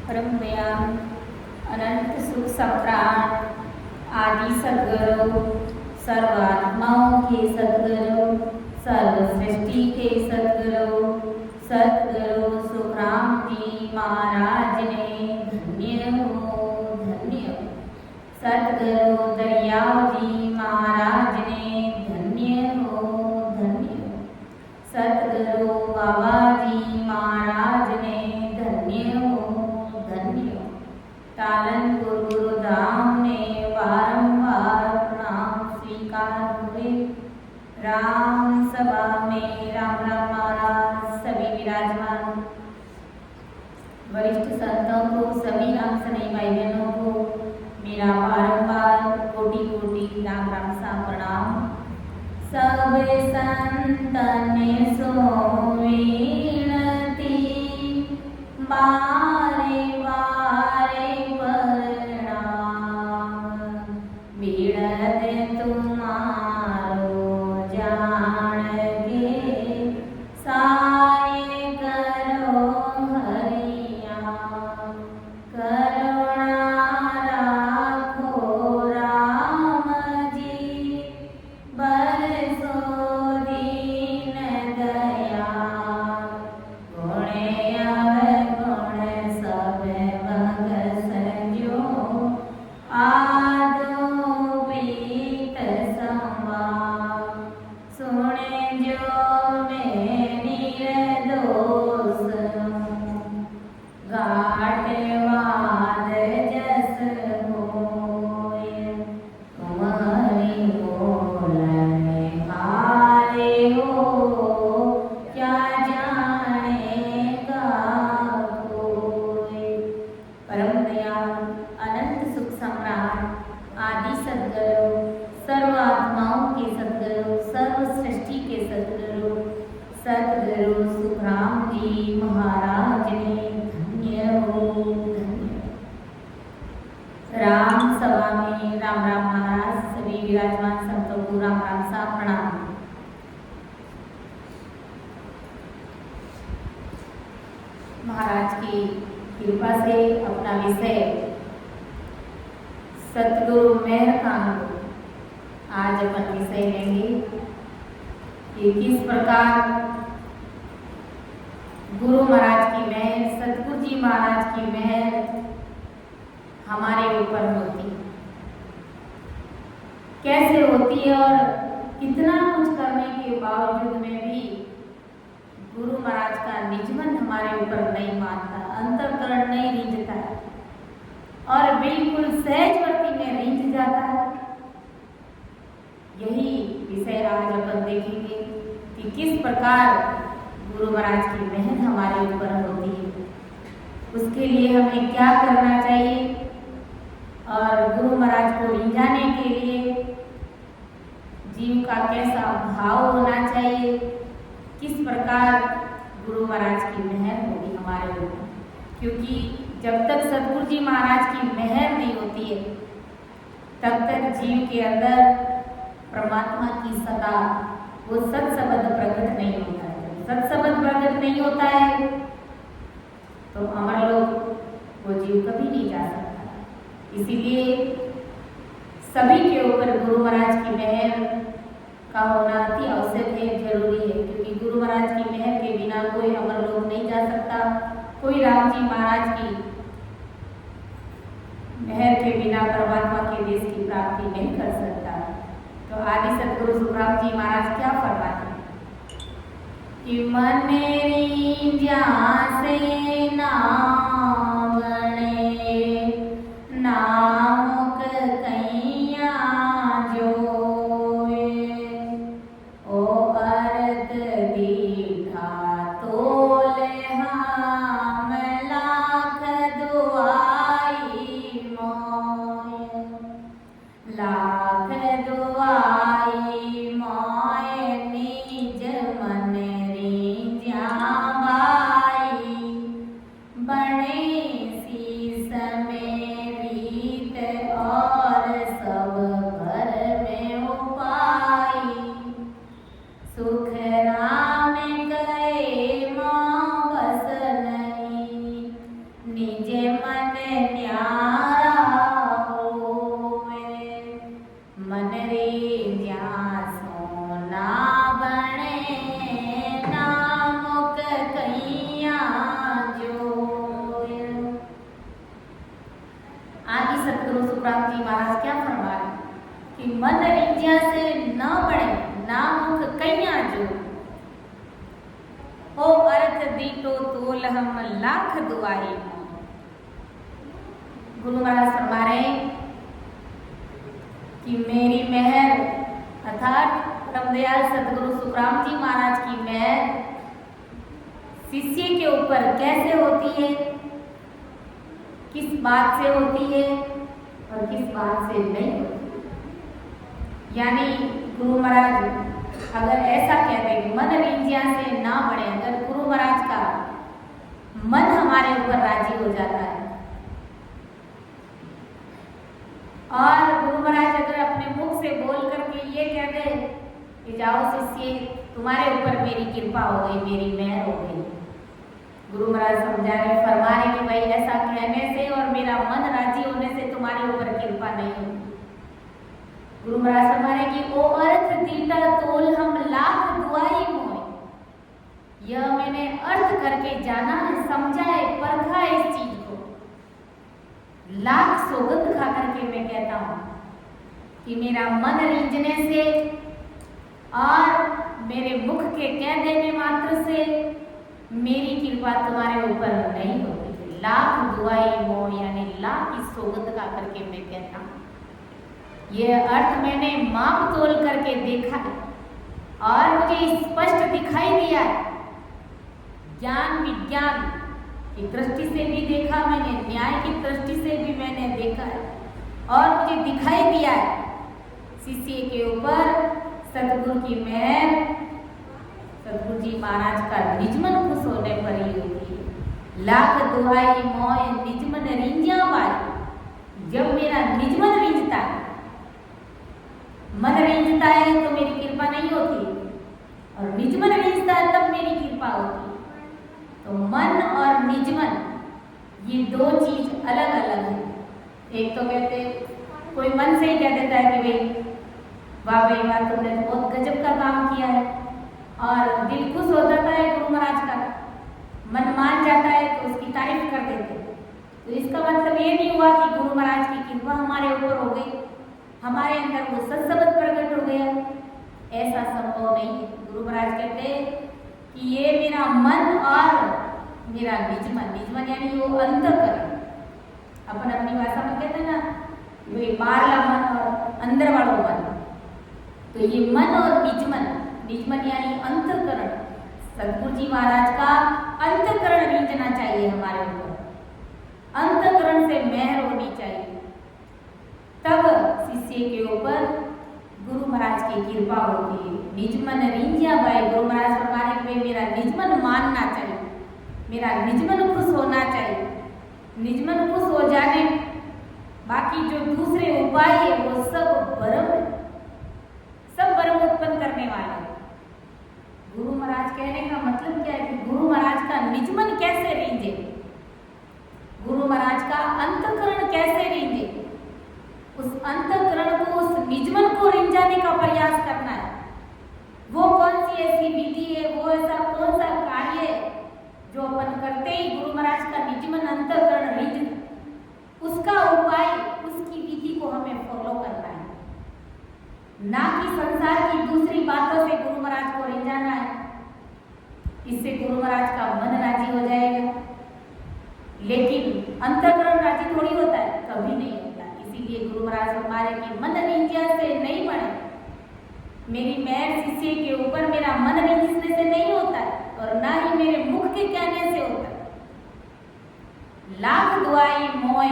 परम दयाल अनंत सुख सम्राट आदि सद्गुरु सर्वात्माओं के सद्गुरु सर्व सृष्टि के सद्गुरु सद्गुरु सुखराम जी महाराज ने धन्य हो धन्य। सद्गुरु दरियाव जी महाराज ने धन्य हो धन्य। सद्गुरु बाबा जी महाराज ने धन्य हो धन्य। तालन गुरुधाम ने बारंबार प्रणाम स्वीकार हुए। राम सभा में राम राम महाराज सभी विराजमान वरिष्ठ संतों को सभी राम सनई भाई बहनों को मेरा बारंबार कोटि कोटि राम राम सा प्रणाम। सब संतन सो विनती बारे बारे प्रणाम। बिरद तुम्हारो जान के साये करो हरिया। करुणा राखो राम जी बरसो दीन दया। गुण अवगुण सब भग संजो आदो प्रीत संवार। सुन जो मैं निर्दोष घाट वाद जस होय। तुम्हारी बोलन हारे हो क्या जानेगा कोई। परम दयाल अनंत सुख सम्राट आदि सद्गुरु सर्व आत्माओं के सद्गुरु सर्व सृष्टि के सद्गुरु सद्गुरु सुखराम जी महाराज ने धन्य हो धन्य। राम सभा में राम राम महाराज सभी विराजमान संतों को राम राम सा प्रणाम। महाराज की कृपा से अपना विषय सतगुरु मेहर कांड आज अपन विषय लेंगे कि किस प्रकार गुरु महाराज की मेहर सतगुरु जी महाराज की मेहर हमारे ऊपर होती कैसे होती है और कितना कुछ करने के बावजूद में भी गुरु महाराज का निजमन हमारे ऊपर नहीं मानता, अंतःकरण नहीं रीझता है और बिल्कुल सहजवर्ती में रीझ जाता है। यही विषय आज अपन देखेंगे कि किस प्रकार गुरु महाराज की मेहर हमारे ऊपर होती है, उसके लिए हमें क्या करना चाहिए और गुरु महाराज को रिझाने के लिए जीव का कैसा भाव होना चाहिए, किस प्रकार गुरु महाराज की मेहर होगी हमारे ऊपर। क्योंकि जब तक सतगुरु जी महाराज की मेहर नहीं होती है तब तक जीव के अंदर परमात्मा की सदा वो सत्संबंध प्रकट नहीं होता है। सत्संबंध प्रकट नहीं होता है तो अमर लोग वो जीव कभी नहीं जा सकता। इसीलिए सभी के ऊपर गुरु महाराज की मेहर का होना अति आवश्यक है, जरूरी है। क्योंकि गुरु महाराज की मेहर के बिना कोई अमर लोग नहीं जा सकता, कोई राम जी महाराज की मेहर के बिना परमात्मा के देश की प्राप्ति नहीं कर सकता। तो आदि सतगुरु सुखराम जी महाराज क्या फरमाते हैं कि मन मेरी जहाँ से नाम बने नामुक कैया जोए। ओ अर्थ दीठा तोल हम लाख दुआई मोय। लाख दुआई मोय निज मन रीझा बाई। बड़े शीस में रीत और सब भर में उपाई। सुख राम गए माँ बस नहीं निज आदि सतगुरु सुखराम जी महाराज क्या फरमा रहे कि मन रिंझिया से न बढ़े ना मुख कैया जो हो अर्थ दीटो तोल हम लाख दुआई। गुरु महाराज फरमा रहे कि मेरी मेहर अर्थात परमदयाल सतगुरु सुखराम जी महाराज की मेहर शिष्य के ऊपर कैसे होती है, किस बात से होती है और किस बात से नहीं होती। यानी गुरु महाराज अगर ऐसा कहते हैं कि मन रिंझिया से ना बढ़े, अगर गुरु महाराज का मन हमारे ऊपर राजी हो जाता है और गुरु महाराज अगर अपने मुख से बोल करके ये कहते कि जाओ शिष्य तुम्हारे ऊपर मेरी कृपा हो गई, मेरी मेहर हो गई। गुरु महाराज समझा रहे फरमा रहे कि भाई ऐसा कहने से और मेरा मन राजी होने से तुम्हारे ऊपर कृपा नहीं होगी। गुरु महाराज फरमा रहे कि ओ अर्थ दीटा तोल हम लाख दुआई मोय। यह मैंने अर्थ करके जाना है, समझा है, परखा है इस चीज को। लाख सौगंध खा करके मैं कहता हूं कि मेरा मन रिंझने से और मेरे मुख के कह देने मात्र से मेरी कृपा तुम्हारे ऊपर नहीं होती। लाख दुआई मोह यानी लाख की सौगंध खा करके मैं कहता हूं। यह अर्थ मैंने माप तोल करके देखा है और मुझे स्पष्ट दिखाई दिया है। ज्ञान विज्ञान की दृष्टि से भी देखा मैंने, न्याय की दृष्टि से भी मैंने देखा है और मुझे दिखाई दिया है शिष्य के ऊपर सतगुरु की मेहर, सतगुरु जी महाराज का निजमन खुश होने पर ही होती है। लाख दुआई मोय निजमन रिंझिया बाई। जब मेरा निजमन रिंझता है, मन रिंझता है तो मेरी कृपा नहीं होती और निजमन रिंझता है तब मेरी कृपा होती है। तो मन और निजमन ये दो चीज अलग अलग है। एक तो कहते कोई मन से ही कह देता है कि भाई वाह भाई वाह तुमने तो बहुत गजब का काम किया है और दिल खुश हो जाता है गुरु महाराज का, मन मान जाता है तो उसकी तारीफ कर देते हैं। तो इसका मतलब ये नहीं हुआ कि गुरु महाराज की कृपा हमारे ऊपर हो गई, हमारे अंदर वो सत्सबद प्रकट हो गया, ऐसा संभव नहीं है। गुरु महाराज कहते कि ये मेरा मन और मेरा निजमन, निजमन यानी वो अंतःकरण, अपन अपनी भाषा में कहते हैं ना वही बाहरला मन और अंदर वालों मन। तो ये मन और निजमन, निजमन यानी अंतःकरण, सतगुरु जी महाराज का अंतःकरण रिंझना चाहिए हमारे ऊपर, अंतःकरण से मेहर होनी चाहिए, तब शिष्य के ऊपर गुरु महाराज की कृपा होती है। निजमन रिंझिया बाई। गुरु महाराज फरमाने में मेरा निजमन मानना चाहिए, मेरा निजमन खुश होना चाहिए। निजमन खुश हो जाने बाकी जो दूसरे उपाय है वो सब भ्रम है, सब भ्रम उत्पन्न करने वाले हैं। गुरु महाराज कहने का मतलब क्या है कि गुरु महाराज का निजमन कैसे रिंझे, गुरु महाराज का अंतःकरण कैसे रिंझे, उस अंतःकरण को, उस निजमन को रिंझाने का प्रयास करना है। वो कौन सी ऐसी विधि है, वो ऐसा कौन सा कार्य है जो अपन करते ही गुरु महाराज का निजमन अंतःकरण रिंझ, उसका उपाय, उसकी विधि को हमें फॉलो करना है, ना कि संसार की दूसरी बातों से गुरु महाराज को रिंझाना है। इससे गुरु महाराज का मन राजी हो जाएगा, लेकिन अंतःकरण राजी थोड़ी होता है, कभी नहीं होता। इसीलिए गुरु महाराज हमारे की मन रिंझिया से नहीं बने, मेरी मेहर शिष्य के ऊपर मेरा मन रिंझने से नहीं होता है और ना ही मेरे मुख के कहने से होता है। लाख दुआई मोय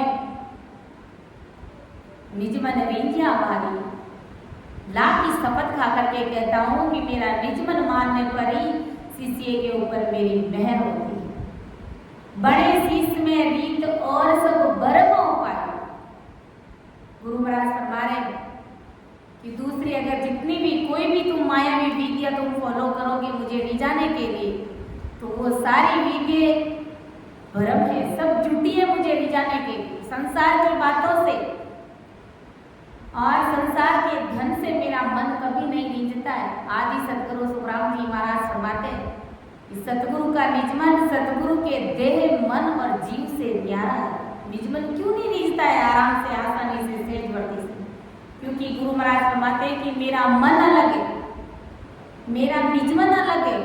निजमन रिंझिया बाई। लाख की शपथ खा करके कहता हूं कि मेरा निजमन मानने पर ही शिष्य के ऊपर मेरी मेहर होती है। बड़े शीश में रीत और सब बरम उपाय। गुरु महाराज फरमा रहे कि दूसरी अगर जितनी भी कोई भी तुम मायावी विद्या तुम फॉलो करोगे मुझे रिझाने के लिए, तो वो सारी विद्या भ्रम है, सब झूठी है मुझे रिझाने के लिए। संसार की बातों से और संसार के धन से मेरा मन कभी नहीं रिंझता है। आदि सतगुरु सुखराम जी महाराज फरमाते हैं कि सतगुरु का निजमन सतगुरु के देह, मन और जीव से न्यारा है। निज मन क्यों नहीं रीझता है आराम से, आसानी से, सहज वर्ती से? क्योंकि गुरु महाराज फरमाते हैं कि मेरा मन अलग है, मेरा निज मन अलग है,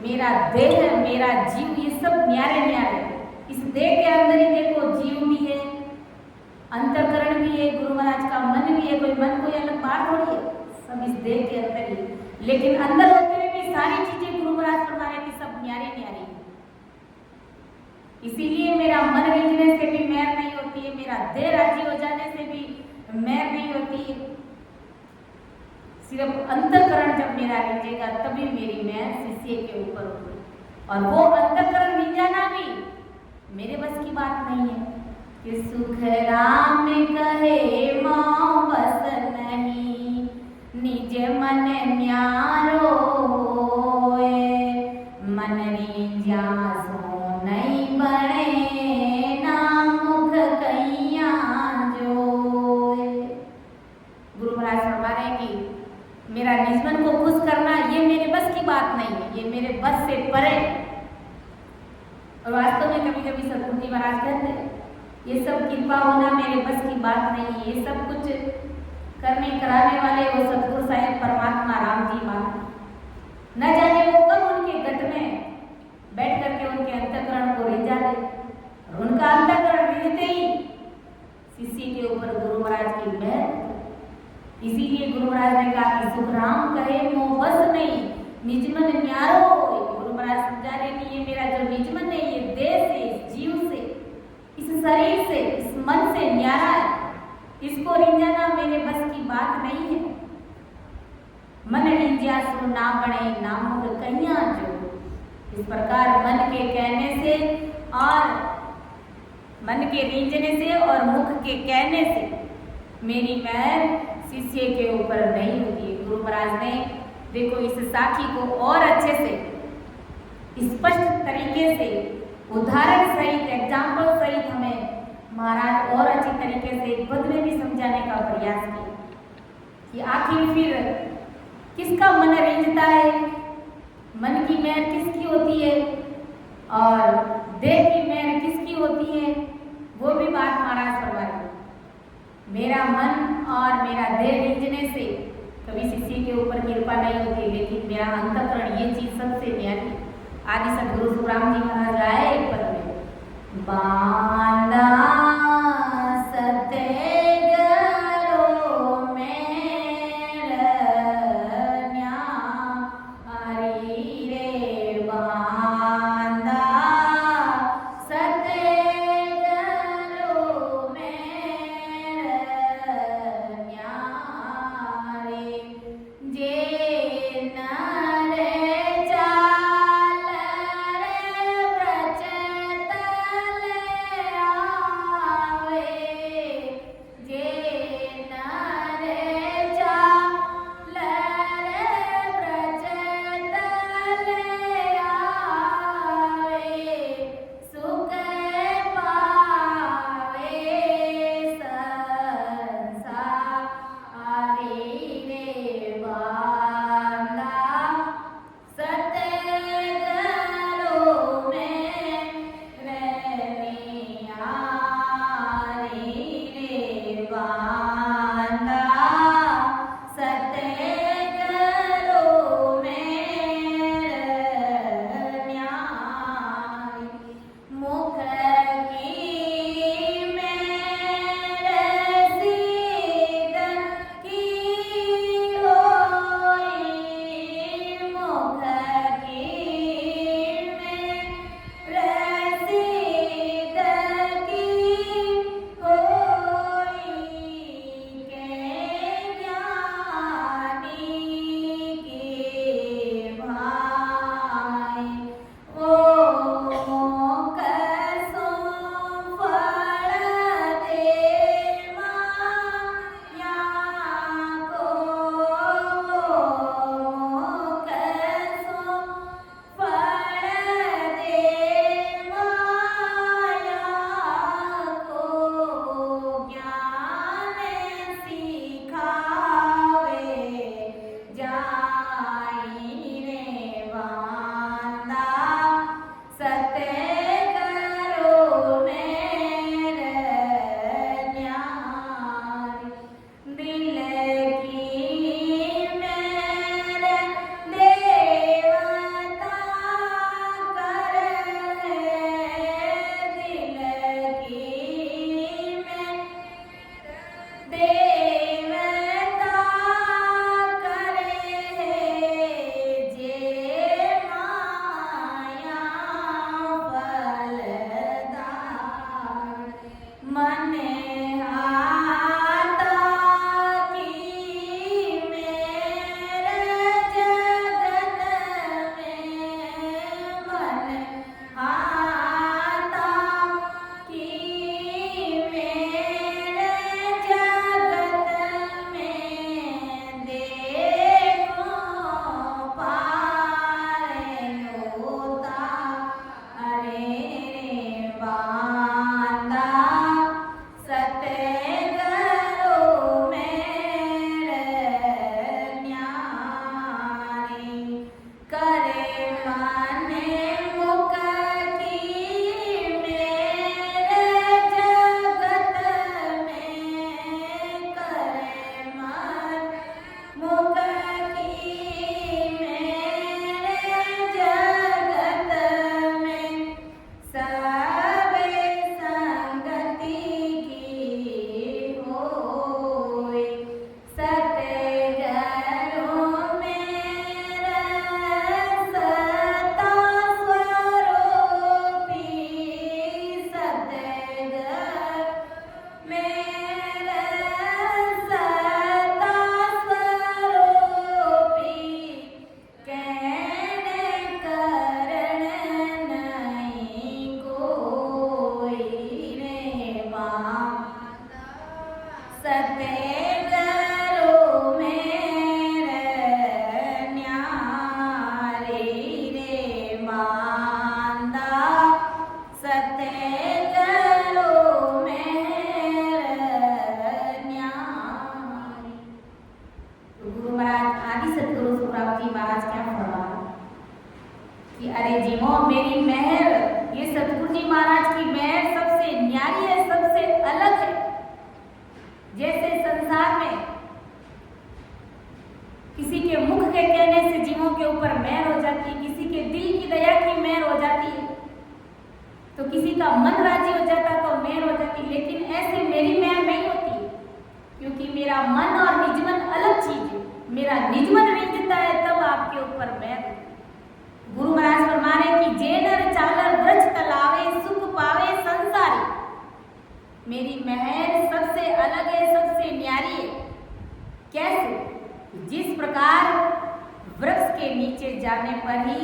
मेरा देह, मेरा जीव, ये सब न्यारे न्यारे। इस देह के अंदर ही देखो जीव भी है, अंतःकरण भी है, गुरु महाराज का मन भी है। कोई मन कोई अलग बात थोड़ी है, सब इस देह के अंदर ही। लेकिन अंदर होते हुए भी सारी चीजें गुरु महाराज फरमा रहे कि सब न्यारे न्यारे। इसीलिए मेरा मन रीझने से भी मैर नहीं होती है, मेरा देह राजी हो जाने से भी मैर नहीं होती है। सिर्फ अंतःकरण जब मेरा रीझेगा तभी मेरी मैर शिष्य के ऊपर होगी। और वो अंतःकरण रीझाना भी मेरे बस की बात नहीं है कि सुख राम कहे मां बस नहीं, निज मन न्यारो होए, मन रीझा सो नहीं बने, नाम मुख कैया जोए। गुरु महाराज फरमा रहे हैं कि मेरा निज मन को खुश करना ये मेरे बस की बात नहीं है, ये मेरे बस से परे। और वास्तव में कभी कभी सतगुरु जी महाराज कहते हैं ये सब कृपा होना मेरे बस की बात नहीं है, ये सब कुछ करने कराने वाले वो सतगुरु साहेब परमात्मा राम जी महाराज। न जाने वो कब उनके गट में बैठ करके उनके अंतःकरण को रिझा दे, और उनका अंतःकरण रिझते ही शिष्य के ऊपर गुरु महाराज की मेहर। इसीलिए गुरु महाराज ने कहा कि सुख राम कहे मोह बस नहीं, निज मन न्यारो होए। गुरु महाराज समझा रहे कि ये मेरा जो निज मन है, ये देह से, इस जीव से, इस शरीर से, इस मन से न्यारा है, इसको रिझाना मेरे बस की बात नहीं है। मन रीझा सो ना बने, नाम मुख कैया जो। इस प्रकार मन के कहने से और मन के रीझने से और मुख के कहने से मेरी मैर शिष्य के ऊपर नहीं होती है। गुरु महाराज ने देखो इस साखी को और अच्छे से स्पष्ट तरीके से उदाहरण सहित, एग्जाम्पल सहित हमें महाराज और अच्छी तरीके से पद में भी समझाने का प्रयास किया कि आखिर फिर किसका मन रीझता है, मन की मैर किसकी होती है और देह की मैर किसकी होती है, वो भी बात महाराज करवा रहे। मेरा मन और मेरा देह रीझने से कभी शिष्य के ऊपर कृपा नहीं होती, लेकिन मेरा अंतःकरण ये चीज सबसे न्यारी। आदि सद्गुरु सुखराम जी महाराज आए एक पद में, बांधा सते सतेगरो मेरे न्यारे रे मांदा सतेगरो मेरे न्यारे। तो गुरु महाराज आदि सतगुरु सुखराम जी महाराज क्या फरमा कि अरे जीवो मेरी मेहर, ये सतगुरु जी महाराज की मेहर सबसे न्यारी है, सबसे अलग है। जैसे संसार में किसी के मुख के कहने से जीवों के ऊपर मेहर हो जाती है, किसी के दिल की दया की मेहर हो जाती है, तो किसी का मन राजी हो जाता तो मेहर हो जाती, लेकिन ऐसे मेरी मेहर नहीं होती, क्योंकि मेरा मन और निजमन अलग चीज है। मेरा निजमन रिंझता है तब आपके ऊपर मेहर होती है। गुरु महाराज फरमा रहे कि जे नर चालर व्रज तलावे सुख पावे संसारी। मेरी मेहर सबसे अलग है, सबसे न्यारी है। कैसे? जिस प्रकार वृक्ष के नीचे जाने पर ही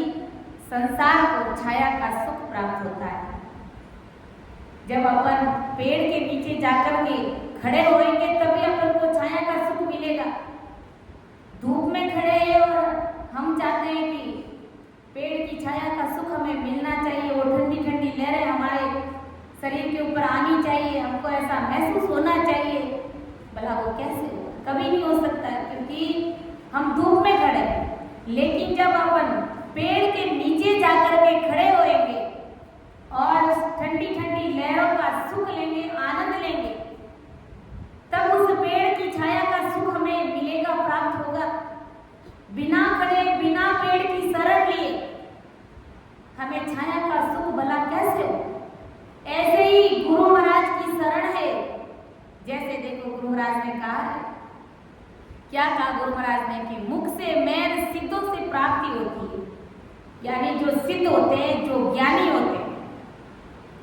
संसार को छाया का सुख प्राप्त होता है। जब अपन पेड़ के नीचे जाकर के खड़े होएंगे तभी अपन को छाया का सुख मिलेगा। धूप में खड़े हैं और हम चाहते हैं कि पेड़ की छाया का सुख हमें मिलना चाहिए, वो ठंडी ठंडी लहरें हमारे शरीर के ऊपर आनी चाहिए, हमको ऐसा महसूस होना चाहिए। भला वो कैसे हो? कभी नहीं हो सकता है, क्योंकि हम धूप में खड़े हैं। लेकिन जब अपन पेड़ के नीचे जाकर के खड़े होएंगे और ठंडी ठंडी लहरों का सुख लेंगे, आनंद लेंगे, तब उस पेड़ की छाया का सुख हमें मिलेगा, प्राप्त होगा। बिना खड़े, बिना पेड़ की शरण लिए हमें छाया का सुख भला कैसे हो? ऐसे ही गुरु महाराज की शरण है। जैसे देखो गुरु महाराज ने कहा है, क्या कहा गुरु महाराज ने कि मुख से मेहर सिद्धों से प्राप्ति होती है। यानी जो सिद्ध होते हैं, जो ज्ञानी होते हैं,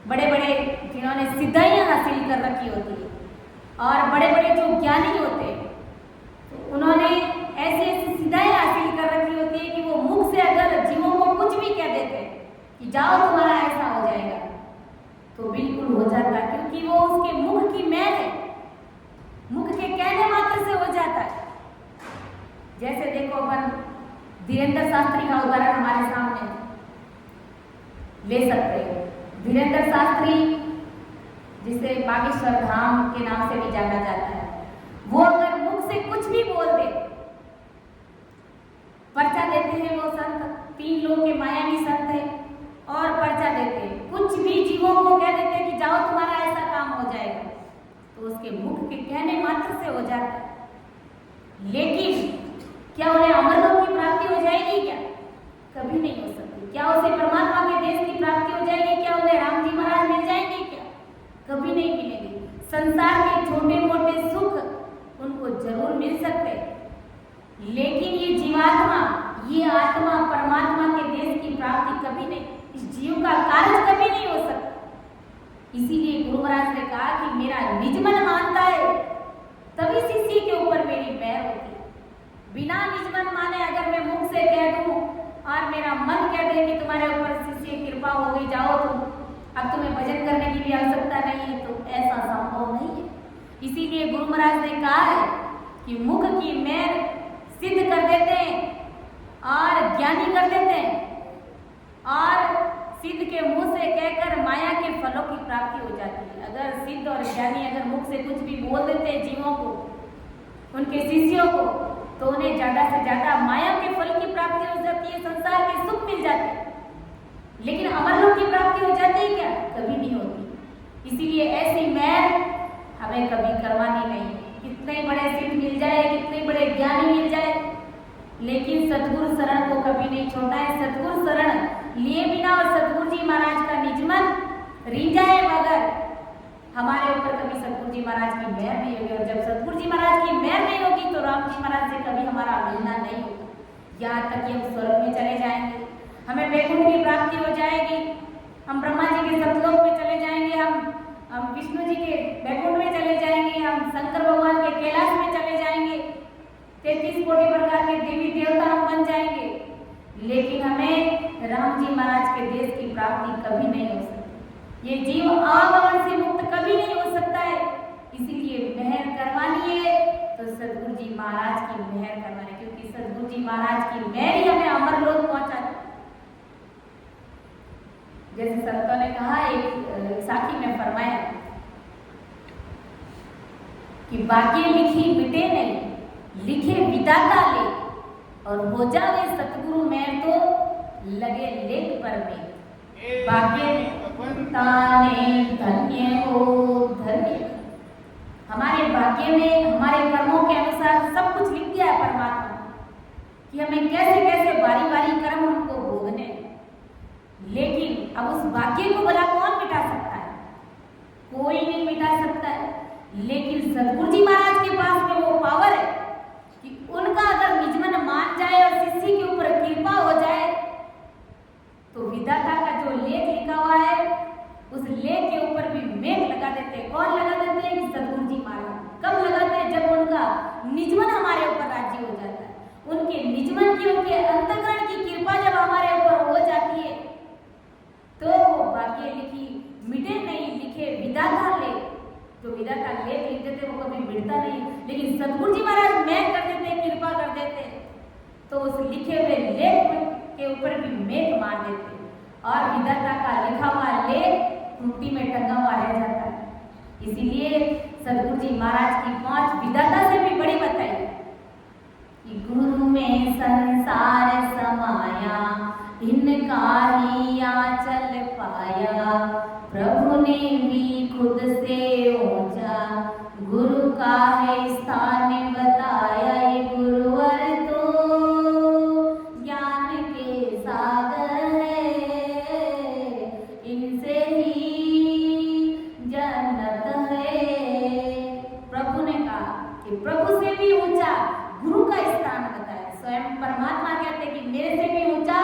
बड़े बड़े जिन्होंने सिद्धाइयां हासिल कर रखी होती है, और बड़े बड़े जो ज्ञानी होते हैं, तो उन्होंने ऐसी ऐसी सिद्धाइयां हासिल कर रखी होती है कि वो मुख से अगर जीवों को कुछ भी कह देते हैं कि जाओ तुम्हारा ऐसा हो जाएगा, तो बिल्कुल हो जाता है, क्योंकि वो उसके मुख की मेहर है। मुख के कहने मात्र से हो जाता है। जैसे देखो अपन धीरेन्द्र शास्त्री का उदाहरण हमारे सामने ले सकते हैं। धीरेन्द्र शास्त्री, जिसे बागेश्वर धाम के नाम से भी जाना जाता है, वो अगर मुख से कुछ भी बोल दे, पर्चा देते हैं वो संत, 3 लोग के मायावी संत है, और पर्चा देते हैं, कुछ भी जीवों को कह देते हैं कि जाओ तुम्हारा ऐसा काम हो जाएगा, तो उसके मुख के कहने मात्र से हो जाता है। लेकिन क्या उन्हें अमरलोक की प्राप्ति हो जाएगी? क्या? कभी नहीं हो सकती। क्या उसे परमात्मा के देश की प्राप्ति हो जाएगी? क्या उन्हें राम जी महाराज मिल जाएंगे? क्या? कभी नहीं मिलेंगे। संसार के छोटे मोटे सुख उनको जरूर मिल सकते हैं, लेकिन ये जीवात्मा, ये आत्मा परमात्मा के देश की प्राप्ति कभी नहीं, इस जीव का कार्य कभी नहीं हो सकता। इसीलिए गुरु महाराज ने कहा कि मेरा निजमन मानता है तभी शिष्य के ऊपर मेरी मेहर होती है। बिना निजमन माने अगर मैं मुख से कह दूं और मेरा मन कह दे कि तुम्हारे ऊपर शिष्य कृपा हो गई, जाओ तुम, अब तुम्हें भजन करने की भी आवश्यकता नहीं है, तो ऐसा संभव नहीं है। इसीलिए गुरु महाराज ने कहा है कि मुख की मेहर सिद्ध कर देते हैं और ज्ञानी कर देते हैं, और सिद्ध के मुंह से कहकर माया के फलों की प्राप्ति हो जाती है। अगर सिद्ध और ज्ञानी अगर मुख से कुछ भी बोल देते हैं जीवों को, उनके शिष्यों को, तो उन्हें ज्यादा से ज्यादा माया के फल की प्राप्ति हो जाती है, संसार के सुख मिल जाते हैं। लेकिन अमरलोक की प्राप्ति हो जाती है क्या? कभी नहीं होती। इसीलिए ऐसी मेहर हमें कभी करवानी नहीं। कितने बड़े सिद्ध मिल जाए, कितने बड़े ज्ञानी मिल जाए, लेकिन सतगुरु शरण को कभी नहीं छोड़ना है। सतगुरु शरण लिए बिना और सतगुरु जी महाराज का निजमन रिंझाए बगैर हमारे ऊपर कभी सतगुरु जी महाराज की मेहर नहीं होगी। और जब सतगुरु जी महाराज की मेहर नहीं होगी तो राम जी महाराज से कभी हमारा मिलना नहीं होगा। यहाँ तक कि हम स्वर्ग में चले जाएंगे, हमें वैकुंठ की प्राप्ति हो जाएगी, हम ब्रह्मा जी के सतलोक में चले जाएंगे, हम विष्णु जी के वैकुंठ में चले जाएंगे, हम शंकर भगवान के कैलाश में चले जाएंगे, 33 कोटि प्रकार के देवी देवता हम बन जाएंगे। लेकिन हमें राम जी महाराज के देश की प्राप्ति कभी नहीं हो सकती। ये जीव आवागमन से मुक्त कभी नहीं हो सकता है। इसीलिए लिए मेहर करवानी है तो सदगुरु जी महाराज की मेहर करवानी, क्योंकि सदगुरु जी महाराज की मेहर ही हमें अमर लोक पहुंचाती। जैसे संतों ने कहा, एक साखी में फरमाया कि बाकी लिखी मिटे नहीं, लिखे विधाता ले, और हो जावे सतगुरु में तो लगे लेख पर में। भाग्य ताने धन्य हो धन्य। हमारे भाग्य में हमारे कर्मों के अनुसार सब कुछ लिख दिया है परमात्मा कि हमें कैसे कैसे बारी बारी कर्म हमको भोगने, लेकिन अब उस भाग्य को भला कौन मिटा सकता है? कोई नहीं मिटा सकता है। लेकिन सदगुरु जी महाराज के पास में वो पावर है कि उनका अगर निजमन मान जाए और शिष्य के ऊपर कृपा हो जाए तो विधाता का जो लेख लिखा हुआ है उस लेख के ऊपर भी मेघ लगा देते हैं। कौन लगा देते हैं? सदगुरु जी महाराज। कब लगाते हैं? जब उनका निजमन हमारे ऊपर राज्य हो जाता है। उनके निजमन की, उनके अंतःकरण की कृपा जब हमारे ऊपर हो जाती है तो वो भाग्य लिखी मिटे नहीं, लिखे विधाता ले। जो विधाता लेख लिख देते वो कभी मिटता नहीं, लेकिन सदगुरु जी महाराज मेघ कर देते, कृपा कर देते, तो उस लिखे हुए लेख के ऊपर भी मेघ मार देते और विधाता का लिखा हुआ लेख खूंटी में टंगा हुआ रह जाता है। इसीलिए सदगुरु जी महाराज की पहुंच विधाता से भी बड़ी बताई कि गुरु में संसार समाया, इनका ही आंचल पाया, प्रभु ने भी खुद से ऊंचा, गुरु का है स्थान बताया। ये गुरुवर तो ज्ञान के सागर है, इनसे ही जन्नत है। प्रभु ने कहा कि प्रभु से भी ऊंचा गुरु का स्थान बताया। स्वयं परमात्मा कहते हैं कि मेरे से भी ऊंचा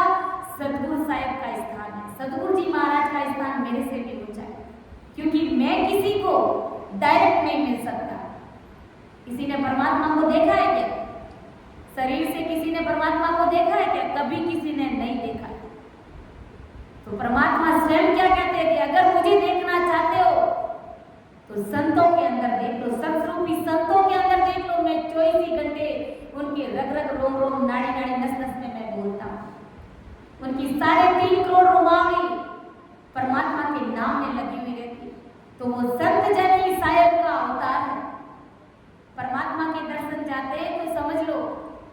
सदगुरु साहिब का स्थान है, सदगुरु जी महाराज का स्थान मेरे से भी ऊंचा है, क्योंकि मैं किसी को डायरेक्ट नहीं मिल सकता। किसी ने परमात्मा को देखा है क्या? शरीर से किसी ने परमात्मा को देखा है क्या? कभी किसी ने नहीं देखा। तो परमात्मा स्वयं क्या कहते हैं कि अगर मुझे देखना चाहते हो तो संतों के अंदर देख लो, सत्स्वरूपी संतों के अंदर देख लो। मैं 24 घंटे उनके रग रग रोम रोम नाड़ी नाड़ी नस नस में मैं बोलता हूँ। उनकी 3.5 करोड़ रोमावली परमात्मा के नाम में लगी हुई रहती। तो वो संत जन ही साहिब का अवतार है। परमात्मा के दर्शन चाहते हैं तो समझ लो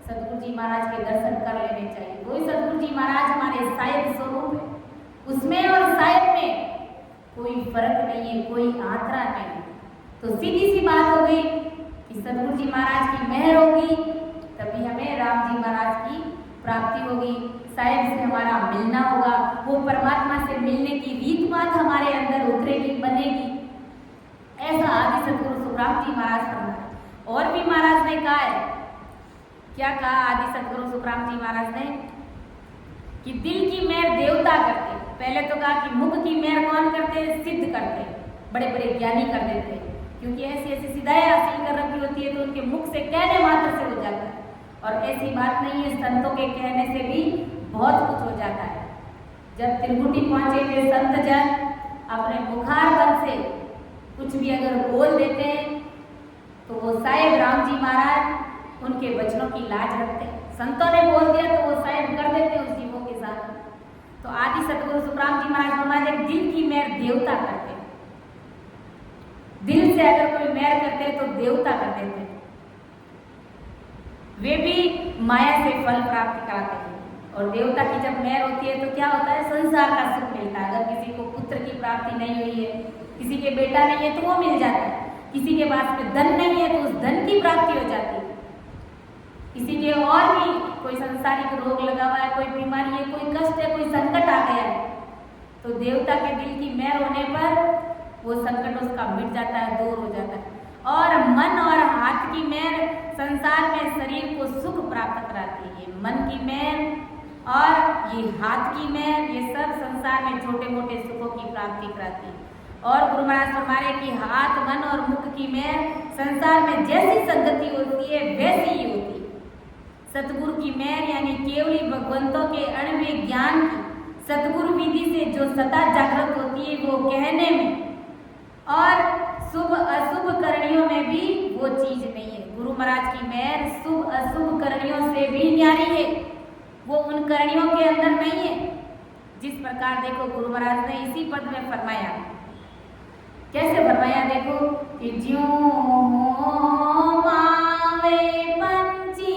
सदगुरु जी महाराज के दर्शन कर लेने चाहिए। वही सदगुरु जी महाराज हमारे साहिब स्वरूप है। उसमें और साहिब में कोई फर्क नहीं है, कोई आंतरा नहीं है। तो सीधी सी बात हो गई कि सदगुरु जी महाराज की मेहर होगी तभी हमें राम जी महाराज की प्राप्ति होगी, साहिब से हमारा मिलना होगा, वो परमात्मा से मिलने की रीत बात हमारे अंदर उतरेगी, बनेगी। ऐसा आदि सदगुरु सुखराम जी महाराज फरमाया। और भी महाराज ने कहा है, क्या कहा आदि सदगुरु सुखराम जी महाराज ने कि दिल की मेहर देवता करते। पहले तो कहा कि मुख की मेहर कौन करते? सिद्ध करते, बड़े बड़े ज्ञानी कर देते, क्योंकि ऐसी ऐसी सिद्धाएं हासिल कर रखी होती है तो उनके मुख से कहने मात्र से हो जाता है। और ऐसी बात नहीं है, संतों के कहने से भी बहुत कुछ हो जाता है। जब त्रिकुटी पहुंचे थे संत जन अपने मुखार बल से कुछ भी अगर बोल देते हैं तो वो साहिब राम जी महाराज उनके वचनों की लाज रखते। संतों ने बोल दिया तो वो साहिब कर देते उस जीवों के साथ। तो आदि सतगुरु सुखराम जी महाराज हमारे दिल की मेहर देवता करते। दिल से अगर कोई मेहर करते तो देवता कर देते। वे भी माया से फल प्राप्त कराते हैं। और देवता की जब मेहर होती है तो क्या होता है? संसार का सुख मिलता है। अगर किसी को पुत्र की प्राप्ति नहीं हुई है, किसी के बेटा नहीं है तो वो मिल जाता है। किसी के पास में धन नहीं है तो उस धन की प्राप्ति हो जाती है। किसी के और भी कोई सांसारिक रोग लगा हुआ है, कोई बीमारी है, कोई कष्ट है, कोई संकट आ गया है, तो देवता के दिल की मेहर होने पर वो संकट उसका मिट जाता है, दूर हो जाता है। और मन और हाथ की मेहर संसार में शरीर को सुख प्राप्त कराती है। मन की मेहर और ये हाथ की मेहर, ये सब संसार में छोटे मोटे सुखों की प्राप्ति कराती है। और गुरु महाराज फरमा रहे कि हाथ, मन और मुख की मेहर संसार में जैसी संगति होती है वैसी ही होती है। सतगुरु की मेहर यानी केवली भगवंतों के अणव्य ज्ञान की सतगुरु विधि से जो सदा जागृत होती है वो कहने में और शुभ अशुभ करणियों में भी वो चीज नहीं है। गुरु महाराज की मेहर शुभ अशुभ करणियों से भी न्यारी है, वो उन करणियों के अंदर नहीं है। जिस प्रकार देखो गुरु महाराज ने इसी पद में फरमाया, कैसे फरमाया देखो कि ज्यों मावे पंछी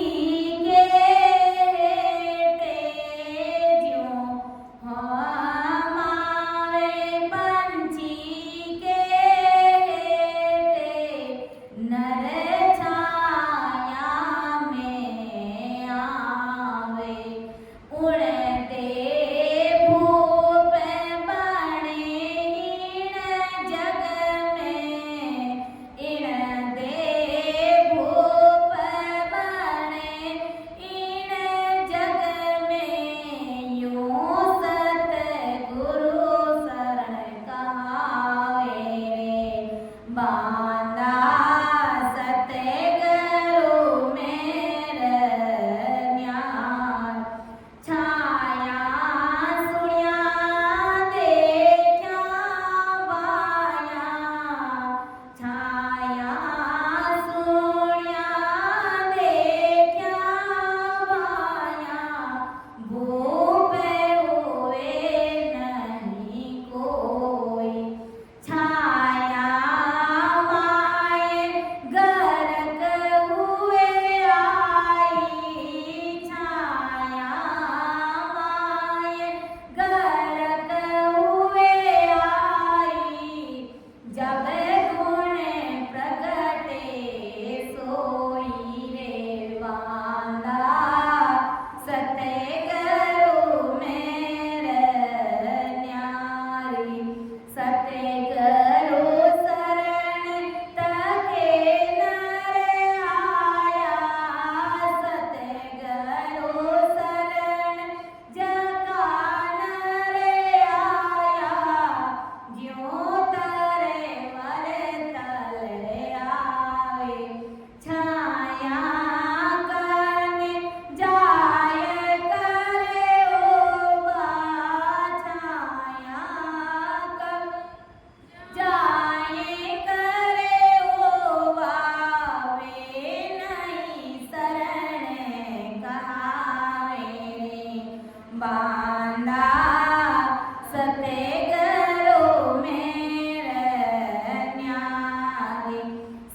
के ज्यों मावे पंछी के नर छाया में आवे उड़ते भूप बने इन जग में इन दे भूप बने इन जग में यूं सतगुरु शरण कहावे रे बांधा सतगुरु मेरे न्यार छाया सुनिया देखा बाया छाया सुनिया देखा बाया भूप हुए नहीं कोई छाया माए गर्क हुए आई छाया माए गर्क हुए आई जब गुण प्रगटे सोई रे बांधा सतगुरु मेरे न्यारी सतगुरु शरण तके नर आया सतगुरु शरण जका नर आया ज्यों तरे मर तल आवे छाया करने जाय करे ओ छाया कर जाए करे ओ वे नहीं शरण कहावे रे बांधा सतगुरु मेरे न्यारी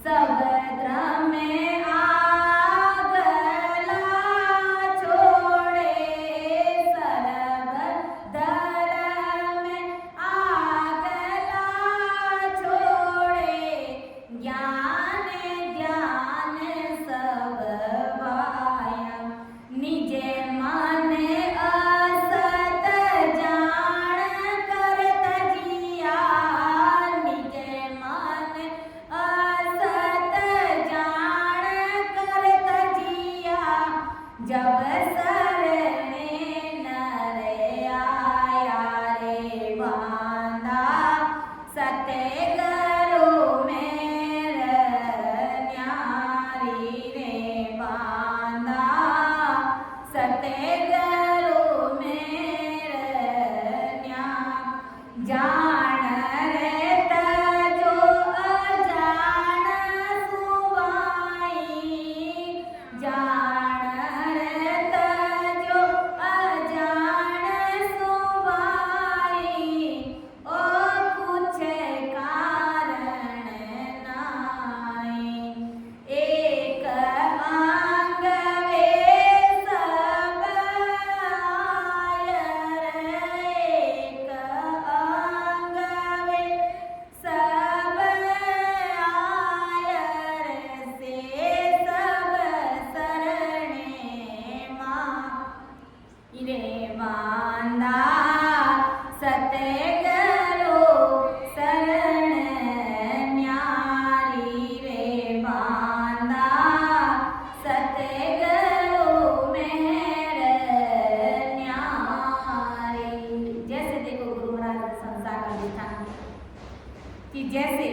सब धर्म में आगला छोड़े सर्व धर्म में आगला छोड़े ज्ञान ध्यान सब वाया निजे मन असत जान कर तजिया निजे मन असत जान कर तजिया जब शरणे नर आया रे बांधा सतगुरु मेरे न्यारी रे बांधा सतगुरु मेरे न्यार जान रे तजो अजान सुवाई जान रे तजो अजान सुवाई ओ कुछ कारण नाई एक अंग वे सब आय रे एक अंग वे सब आय रे से सब शरणे मां रे बांधा सतगुरु शरण न्यारी रे बांधा सतगुरु मेरे न्यारी। जैसे देखो गुरु महाराज ने संसार का देखा कि जैसे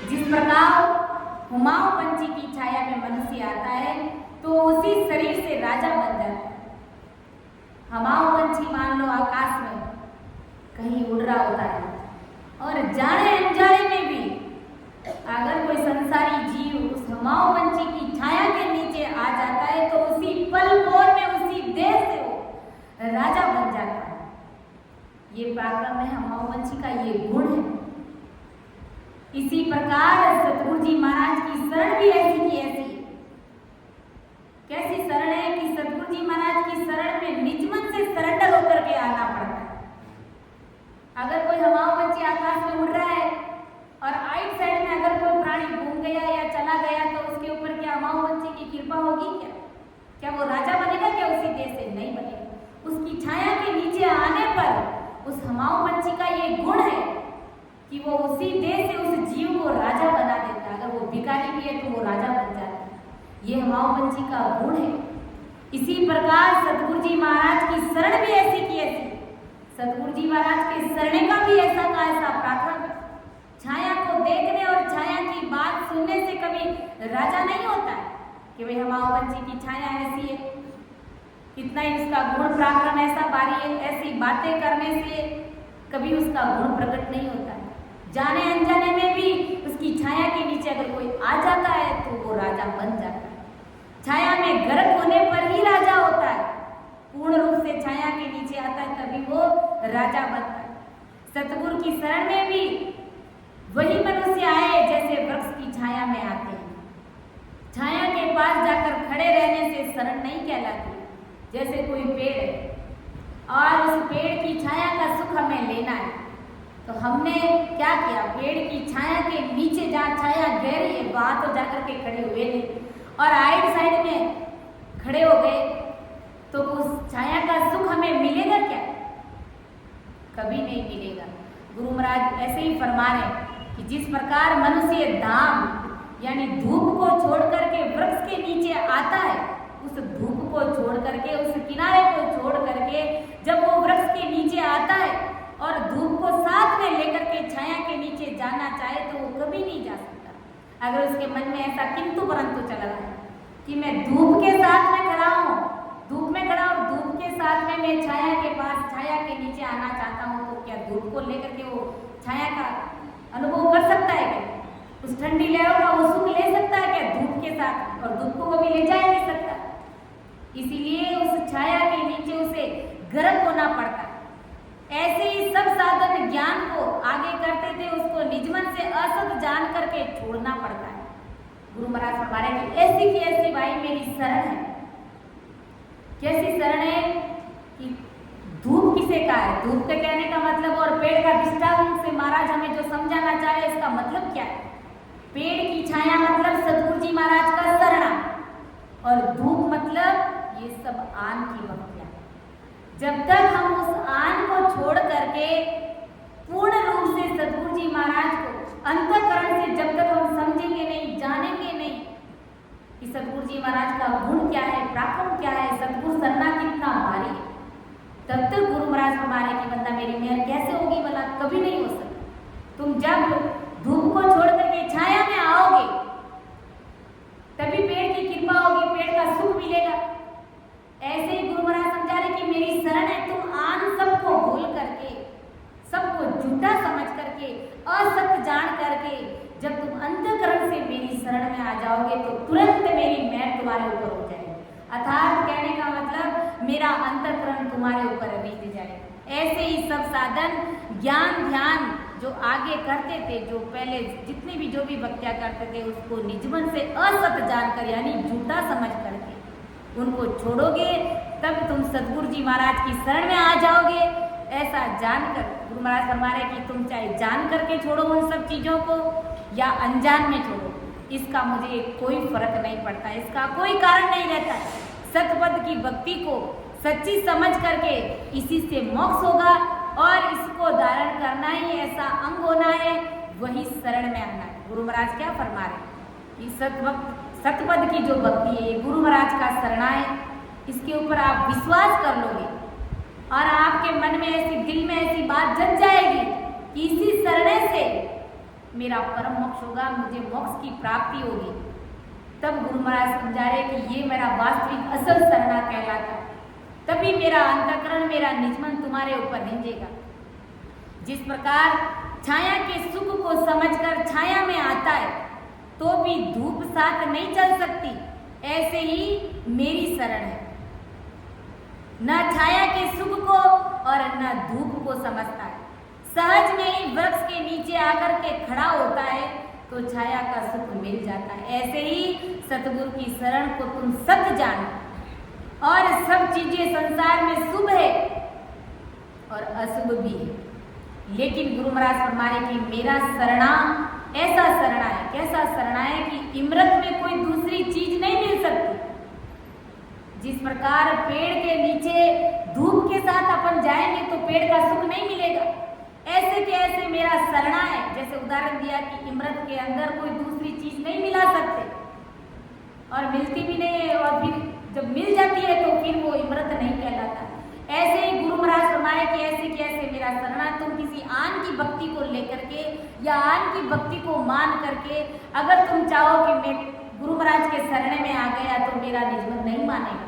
जिस प्रकार हुमाऊं पंछी की छाया में मनुष्य आता है तो उसी शरीर से राजा बन जाता है। हुमाऊं पंछी मान लो आकाश में कहीं उड़ रहा होता है और जाने अनजाने में भी अगर कोई संसारी जीव उस हमाओं पंछी की छाया के नीचे आ जाता है तो उसी पल भर में उसी देश से वो राजा बन जाता है। ये पराक्रम है हमाओं पंछी का, ये गुण है। इसी प्रकार सतगुरु जी महाराज की शरण भी ऐसी की ऐसी। कैसी शरण है कि सतगुरु जी महाराज की शरण में निज मन से सरेंडर होकर के आना पड़ता है। अगर कोई हमाओं पंछी आकाश में उड़ रहा है और आइट साइड में अगर कोई प्राणी घूम गया या चला गया तो उसके ऊपर क्या हमाओं पंछी की कृपा होगी? क्या वो राजा बनेगा? क्या उसी देश से? नहीं बनेगा। उसकी छाया के नीचे आने पर उस हमाओं पंछी का ये गुण है कि वो उसी देश से उस जीव को राजा बना देता है। अगर वो भिखारी भी है तो वो राजा बन जाता है। ये हमाओं पंछी का गुण है। इसी प्रकार सतगुरु जी महाराज की शरण भी ऐसी की ऐसी। सतगुरु जी महाराज के शरण का भी ऐसा का ऐसा पराक्रम। छाया को देखने और छाया की बात सुनने से कभी राजा नहीं होता है कि भाई हमाओं पंछी की छाया ऐसी है, कितना ही उसका गुण पराक्रम ऐसा भारी है। ऐसी बातें करने से कभी उसका गुण प्रकट नहीं होता है। जाने अनजाने में भी उसकी छाया के नीचे अगर कोई आ जाता है तो वो राजा बन जाता है। छाया में गर्क होने पर ही राजा होता है। पूर्ण रूप से छाया के नीचे आता है तभी वो राजा बनता है। सतगुरु की शरण में भी वही मनुष्य आए जैसे वृक्ष की छाया में आते हैं। छाया के पास जाकर खड़े रहने से शरण नहीं कहलाती। जैसे कोई पेड़ है और उस पेड़ की छाया का सुख हमें लेना है तो हमने क्या किया? पेड़ की छाया के नीचे जहाँ छाया गहरी है वहां तो जाकर के खड़े हुए नहीं और आइट साइड में खड़े हो गए तो उस छाया का सुख हमें मिलेगा क्या? कभी नहीं मिलेगा। गुरु महाराज ऐसे ही फरमा रहे कि जिस प्रकार मनुष्य धाम यानी धूप को छोड़ करके वृक्ष के नीचे आता है, उस धूप को छोड़ करके उस किनारे को छोड़ करके जब वो वृक्ष के नीचे आता है और धूप को साथ में लेकर के छाया के नीचे जाना चाहे तो वो कभी नहीं जा सकता। अगर उसके मन में ऐसा किंतु परंतु चला रहा है कि मैं धूप के साथ में खड़ा हूँ, धूप में खड़ा और धूप के साथ में मैं छाया के पास छाया के नीचे आना चाहता हूँ, तो क्या धूप को लेकर के वो छाया का अनुभव कर सकता है क्या? उस ठंडी लहरों का वो सुख ले सकता है क्या धूप के साथ? और धूप को कभी ले जा नहीं सकता। इसीलिए उस छाया के नीचे उसे गर्म होना पड़ता है। ऐसे ही सब साधन ज्ञान को आगे करते थे उसको निजमन से असत जान करके छोड़ना पड़ता है। गुरु महाराज फरमा रहे कि ऐसी की ऐसी भाई मेरी शरण है। कैसी शरण है कि धूप किसे का है? धूप के कहने का मतलब और पेड़ का दृष्टांत से महाराज हमें जो समझाना चाहे इसका मतलब क्या है? पेड़ की छाया मतलब सतगुरु जी महाराज का शरणा और धूप मतलब ये सब आन की भक्तियां। जब तक हम उस आन को छोड़ करके पूर्ण रूप से सतगुरु जी महाराज को अंतःकरण से जब तक हम समझेंगे नहीं, जानेंगे नहीं कि सतगुरु जी महाराज का गुण क्या है, पराक्रम क्या है, सतगुरु सरना कितना भारी है, तब तक गुरु महाराज हमारे की बंदा मेरी मेहर कैसे होगी? भला कभी नहीं हो सकता। तुम जब धूप को छोड़ करके छाया में आओगे तभी पेड़ की कृपा होगी, पेड़ का सुख मिलेगा। ऐसे ही गुरु महाराज समझा रहे कि मेरी शरण है। तुम आन सबको भूल करके, सबको झूठा समझ करके, असत्य जान करके जब तुम अंतःकरण से मेरी शरण में आ जाओगे तो तुरंत मेरी मेहर तुम्हारे ऊपर हो जाएगी। अर्थात कहने का मतलब मेरा अंतःकरण तुम्हारे ऊपर बीत जाएगा। ऐसे ही सब साधन ज्ञान ध्यान जो आगे करते थे, जो पहले जितने भी जो भी भक्तियां करते थे उसको निजमन से असत जानकर यानी झूठा समझ करके उनको छोड़ोगे तब तुम सतगुरु जी महाराज की शरण में आ जाओगे। ऐसा जानकर गुरु महाराज फरमा रहे कि तुम चाहे जान करके छोड़ो उन सब चीज़ों को या अनजान में छोड़ो, इसका मुझे कोई फर्क नहीं पड़ता, इसका कोई कारण नहीं रहता है। सतपद की भक्ति को सच्ची समझ करके इसी से मोक्ष होगा और इसको धारण करना ही ऐसा अंग होना है, वही शरण में आना है। गुरु महाराज क्या फरमा रहे कि सतपद की जो भक्ति है ये गुरु महाराज का शरणा है, इसके ऊपर आप विश्वास कर लोगे और आपके मन में ऐसी दिल में ऐसी बात जग जाएगी कि इसी शरण से मेरा परम मोक्ष होगा, मुझे मोक्ष की प्राप्ति होगी। तब गुरु महाराज समझा रहे कि ये मेरा वास्तविक असल शरणा कहलाता है। तभी मेरा अंतःकरण मेरा निजमन तुम्हारे ऊपर निंजेगा। जिस प्रकार छाया के सुख को समझकर छाया में आता है तो भी धूप साथ नहीं चल सकती, ऐसे ही मेरी शरण है। न छाया के सुख को और न धूप को समझता है, सहज में ही वृक्ष के नीचे आकर के खड़ा होता है तो छाया का सुख मिल जाता है। ऐसे ही सतगुरु की शरण को तुम सत्य जानो और सब चीजें संसार में शुभ है और अशुभ भी है, लेकिन गुरु महाराज फरमा रहे कि मेरा शरणा ऐसा शरणा है, कैसा शरणा है कि इमरत में कोई दूसरी चीज नहीं मिल सकती। जिस प्रकार पेड़ के नीचे धूप के साथ अपन जाएंगे तो पेड़ का सुख नहीं मिलेगा, ऐसे के ऐसे मेरा शरणा है। जैसे उदाहरण दिया कि इमरत के अंदर कोई दूसरी चीज नहीं मिला सकते और मिलती भी नहीं है, और फिर जब मिल जाती है तो फिर वो इमरत नहीं कहलाता। ऐसे ही गुरु महाराज फरमाए कि ऐसे कैसे मेरा शरणा, तुम किसी आन की भक्ति को लेकर के या आन की भक्ति को मान करके अगर तुम चाहो कि मैं गुरु महाराज के शरण में आ गया तो मेरा निजमत नहीं मानेगा,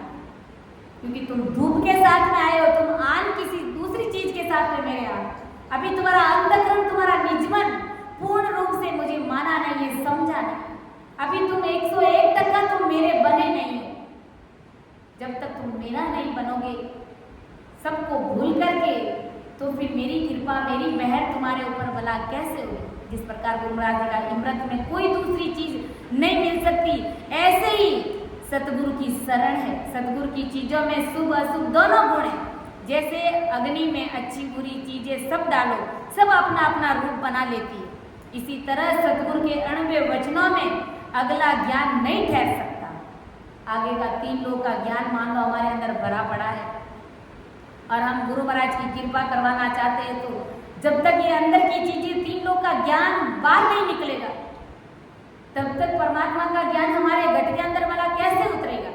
क्योंकि तुम धूप के साथ में आए हो, तुम आन किसी दूसरी चीज के साथ में मेरे आ, अभी तुम्हारा अंतःकरण तुम्हारा निजमन पूर्ण रूप से मुझे माना नहीं है, समझा नहीं। अभी तुम 101% तुम मेरे बने नहीं हो। जब तक तुम मेरा नहीं बनोगे सबको भूल करके, तो फिर मेरी कृपा मेरी मेहर तुम्हारे ऊपर भला कैसे होगी। जिस प्रकार गुरु महाराज जी का इमरत में कोई दूसरी चीज नहीं मिल सकती, ऐसे ही सतगुरु की शरण है। सतगुरु की चीजों में शुभ अशुभ दोनों गुण है। जैसे अग्नि में अच्छी बुरी चीजें सब डालो, सब अपना अपना रूप बना लेती है, इसी तरह सतगुरु के अणुवे वचनों में अगला ज्ञान नहीं ठहर सकता। आगे का 3 लोग का ज्ञान मान लो हमारे अंदर भरा पड़ा है और हम गुरु महाराज की कृपा करवाना चाहते हैं, तो जब तक ये अंदर की चीजें 3 लोग का ज्ञान बाहर नहीं निकलेगा, तब तक परमात्मा का ज्ञान हमारे घट के अंदर वाला कैसे उतरेगा?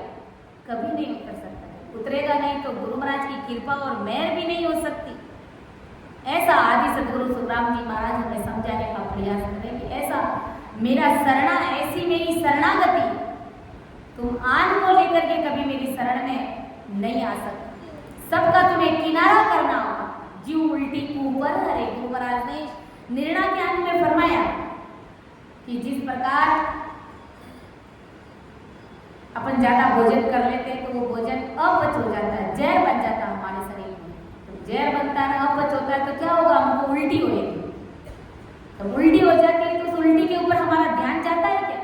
कभी नहीं उतर सकता। उतरेगा नहीं तो गुरु महाराज की कृपा और मेहर भी नहीं हो सकती। ऐसा आदि सदगुरु सुखराम जी महाराज हमें समझाने का प्रयास करें कि ऐसा मेरा शरणा, ऐसी मेरी शरणागति, तुम आन को लेकर के कभी मेरी शरण में नहीं आ सकते। सबका तुम्हें किनारा करना होगा, जीव उल्टी ऊपर हरे। गुरु महाराज ने निर्णय के अंत में फरमाया कि जिस प्रकार अपन ज्यादा भोजन कर लेते हैं तो वो भोजन अपच हो जाता है, जहर बन जाता है हमारे शरीर में। तो जहर बनता है, अपच होता है तो क्या होगा? हमको उल्टी होगी। तो उल्टी हो जाती है तो उस उल्टी के ऊपर हमारा ध्यान जाता है क्या?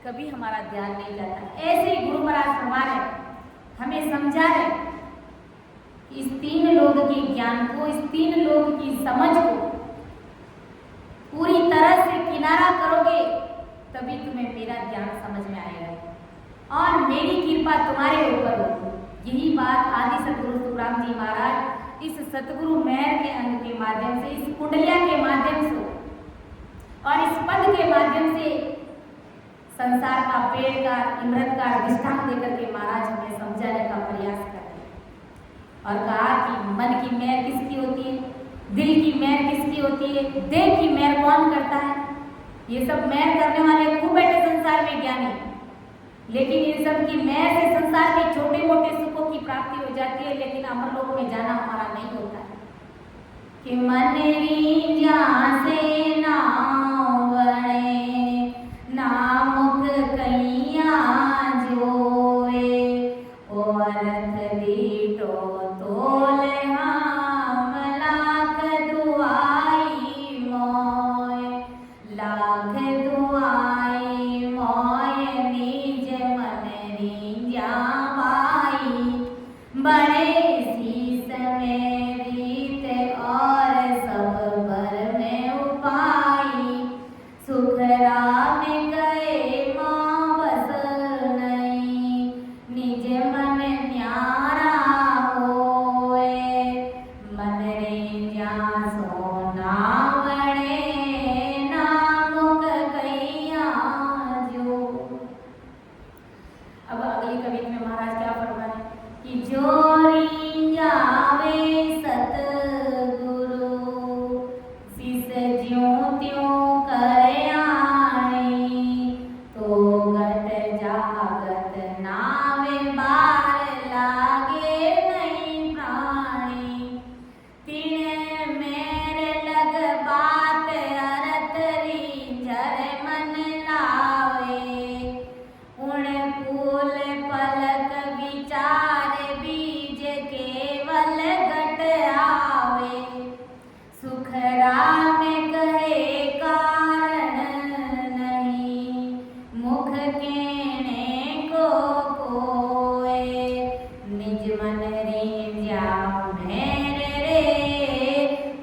कभी हमारा ध्यान नहीं जाता। ऐसे ही गुरु महाराज फरमा रहे, हमें समझा रहे, इस 3 लोग के ज्ञान को, इस 3 लोग की समझ को पूरी तरह से किनारा करोगे तभी तुम्हें मेरा ज्ञान समझ में आएगा और मेरी कृपा तुम्हारे ऊपर होगी। यही बात आदि सतगुरु सुखराम जी महाराज इस सतगुरु मेहर के अंग के माध्यम से, इस कुंडलिया के माध्यम से और इस पद के माध्यम से संसार का, पेड़ का, इमरत का दृष्टांत देकर के महाराज हमें समझाने का प्रयास कर और कहा कि मन की मेहर किसकी होती है, दिल की मेहर किसकी होती है, देह की मेहर कौन करता है। ये सब मेहर करने वाले खूब बैठे संसार में ज्ञानी, लेकिन इन सब की मेहर से संसार के छोटे मोटे सुखों की प्राप्ति हो जाती है, लेकिन अमर लोक में जाना हमारा नहीं होता है। कि मन रींझा से नाव बने, ना मुख कैया जोए, और दीटो तोल हम लाख दुआई मोय, लाख दुआई मोय निज मन रींझा भाई, बड़े शीस में रीत और सब भर में उपाई, सुखरा में गए कहने को कोय, निज मन रींझाऊं मेरे रे,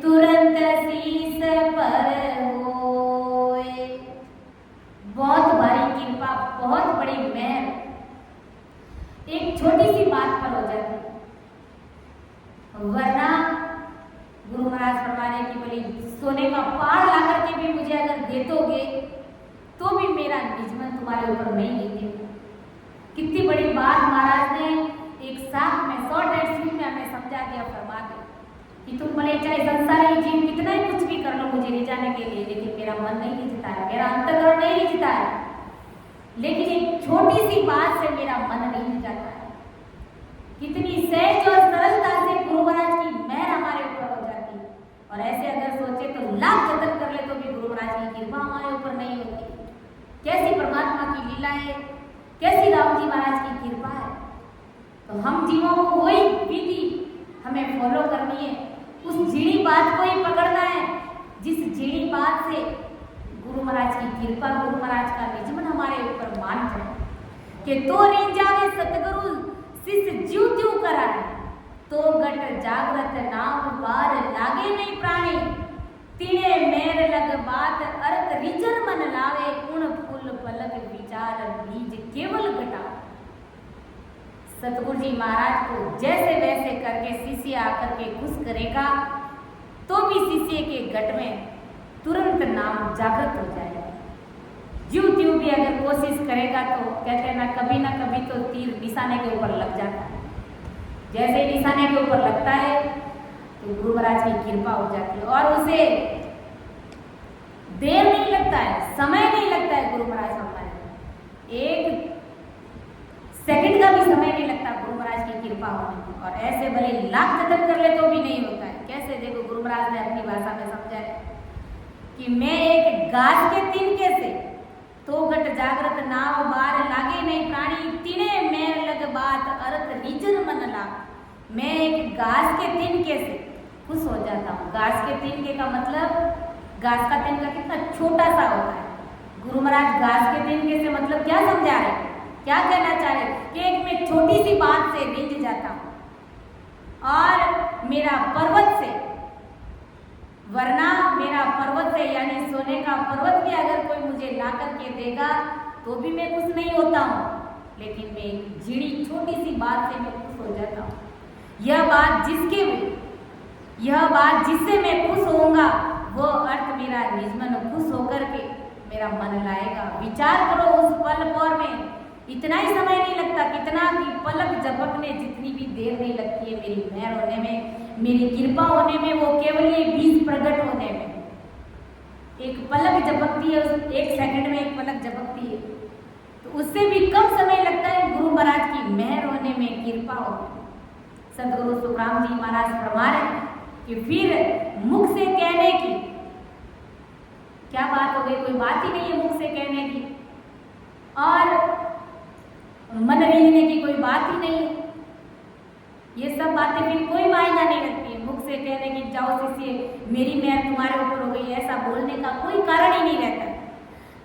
तुरंत शीस पर होए। बहुत भारी कृपा, बहुत बड़ी मेहर एक छोटी सी बात पर हो जाती है। वरना गुरु महाराज फरमाने की बोली सोने का पहाड़ ला करके भी मुझे अगर दे दोगे तो भी मेरा निज मन तुम्हारे ऊपर नहीं लेंगे। कितनी बड़ी बात महाराज ने एक साथ में शॉर्ट एंड स्वीट में हमें समझा दिया, फरमा दिया कि तुम भले चाहे संसारी जीव कितना ही कुछ भी कर लो मुझे ले जाने के लिए, लेकिन मेरा मन नहीं रिझता है, मेरा अंतःकरण नहीं रिझता है। लेकिन एक छोटी सी बात से मेरा मन नहीं रिझ जाता है। कितनी सहज और सरलता से गुरु महाराज की मेहर हमारे ऊपर हो जाती है। और ऐसे अगर सोचे तो लाख जतन कर ले तो भी गुरु महाराज की कृपा हमारे ऊपर नहीं होती। कैसी परमात्मा की लीला है, कैसी राम जी महाराज की कृपा है। तो हम जीवों को वही विधि हमें फॉलो करनी है, उस जीणी बात को ही पकड़ना है जिस जीणी बात से गुरु महाराज की कृपा, गुरु महाराज का निजमन हमारे ऊपर मान जाए कि तो रींझावे सतगुरु शिष्य ज्यों त्यों कराए, तो गट जागृत नाम बार लागे नहीं प्राणी, तिने मेर लग बात अर्थ रिजन मन लावे, उण फूल पलक विचार बीज केवल घटा। सतगुरु जी महाराज को जैसे वैसे करके शिष्य आकर के खुश करेगा तो भी शिष्य के घट में तुरंत नाम जागृत हो जाएगा। ज्यों त्यों भी अगर कोशिश करेगा तो कहते हैं ना कभी तो तीर निशाने के ऊपर लग जाता है। जैसे ही निशाने के ऊपर लगता है तो गुरु महाराज की कृपा हो जाती है और उसे देर नहीं लगता है, समय नहीं लगता है। गुरु महाराज हमारे एक सेकंड का भी समय नहीं लगता गुरु महाराज की कृपा होने में। और ऐसे भले लाख जतन कर ले तो भी नहीं होता है। कैसे देखो गुरु महाराज ने अपनी भाषा में समझाया कि मैं एक घास के तिनके से तो घट जागृत नाव बार लागे नहीं प्राणी, तिने मेर लग बात अर्थ निजन मन लाग। मैं एक घास के तिनके से खुश हो जाता हूँ। घास के तिनके का मतलब घास का तिनका कितना छोटा सा होता है। गुरु महाराज घास के तिनके से मतलब क्या समझा रहे, क्या कहना चाह रहे कि एक मैं छोटी सी बात से रिझ जाता हूँ और मेरा पर्वत से, वरना मेरा पर्वत से यानी सोने का पर्वत भी अगर कोई मुझे ला करके देगा तो भी मैं खुश नहीं होता हूँ, लेकिन मैं झिड़ी छोटी सी बात से मैं खुश हो जाता हूँ। यह बात जिससे मैं खुश होऊंगा वो अर्थ मेरा निजमन खुश होकर के मेरा मन लाएगा। विचार करो उस पल पौर में इतना ही समय नहीं लगता, कितना कि पलक झपकने जितनी भी देर नहीं लगती है मेरी मेहर होने में, मेरी कृपा होने में, वो केवल ये बीज प्रकट होने में। एक पलक झपकती है, उस एक सेकंड में एक पलक झपकती है, तो उससे भी कम समय लगता है गुरु महाराज की मेहर होने में, कृपा होने में। सदगुरु सुखराम जी महाराज फरमा रहे हैं कि फिर मुख से कहने की क्या बात हो गई, कोई बात ही नहीं है मुख से कहने की, और मन रीझने की कोई बात ही नहीं है। ये सब बातें फिर कोई मायना नहीं रखती है। मुख से कहने की जाओ शिष्य मेरी मेहर तुम्हारे ऊपर हो गई, ऐसा बोलने का कोई कारण ही नहीं रहता।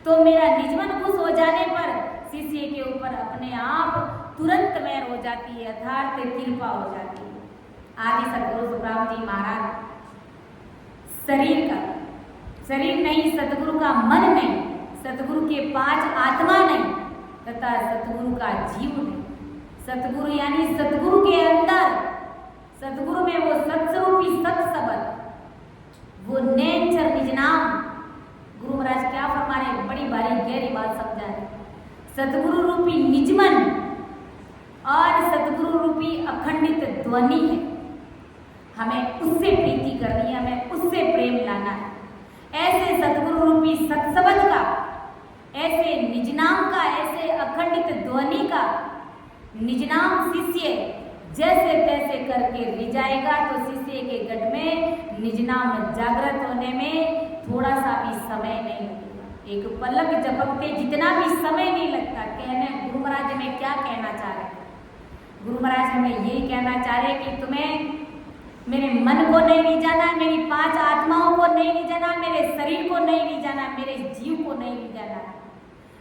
तो मेरा निजमन खुश हो जाने पर शिष्य के ऊपर अपने आप तुरंत मेहर हो जाती है, यथार्थ कृपा हो जाती है। आदि सदगुरु सुखराम जी महाराज शरीर नहीं, सतगुरु का मन नहीं, सतगुरु के 5 आत्मा नहीं तथा सतगुरु का जीव नहीं। सतगुरु यानी सतगुरु के अंदर, सतगुरु में वो सत्स्वरूपी सत शब्द, वो नेचर निज नाम। गुरु महाराज क्या फरमा रहे, बड़ी भारी गहरी बात समझा रहे। सतगुरु रूपी निजमन और सतगुरु रूपी अखंडित ध्वनि है, हमें उससे प्रीति करनी है, हमें उससे प्रेम लाना है। ऐसे सतगुरु रूपी सत्शब्द का, ऐसे निजनाम का, ऐसे अखंडित ध्वनि का निजनाम शिष्य जैसे तैसे करके रिझाएगा तो शिष्य के गढ़ में निजनाम जागृत होने में थोड़ा सा भी समय नहीं लगेगा। एक पलक झपकते जितना भी समय नहीं लगता। कहने गुरु महाराज हमें क्या कहना चाह रहे हैं, गुरु महाराज हमें यही कहना चाह रहे कि तुम्हें मेरे मन को नहीं रिझाना, मेरी 5 आत्माओं को नहीं रिझाना, मेरे शरीर को नहीं रिझाना, मेरे जीव को नहीं रिझाना।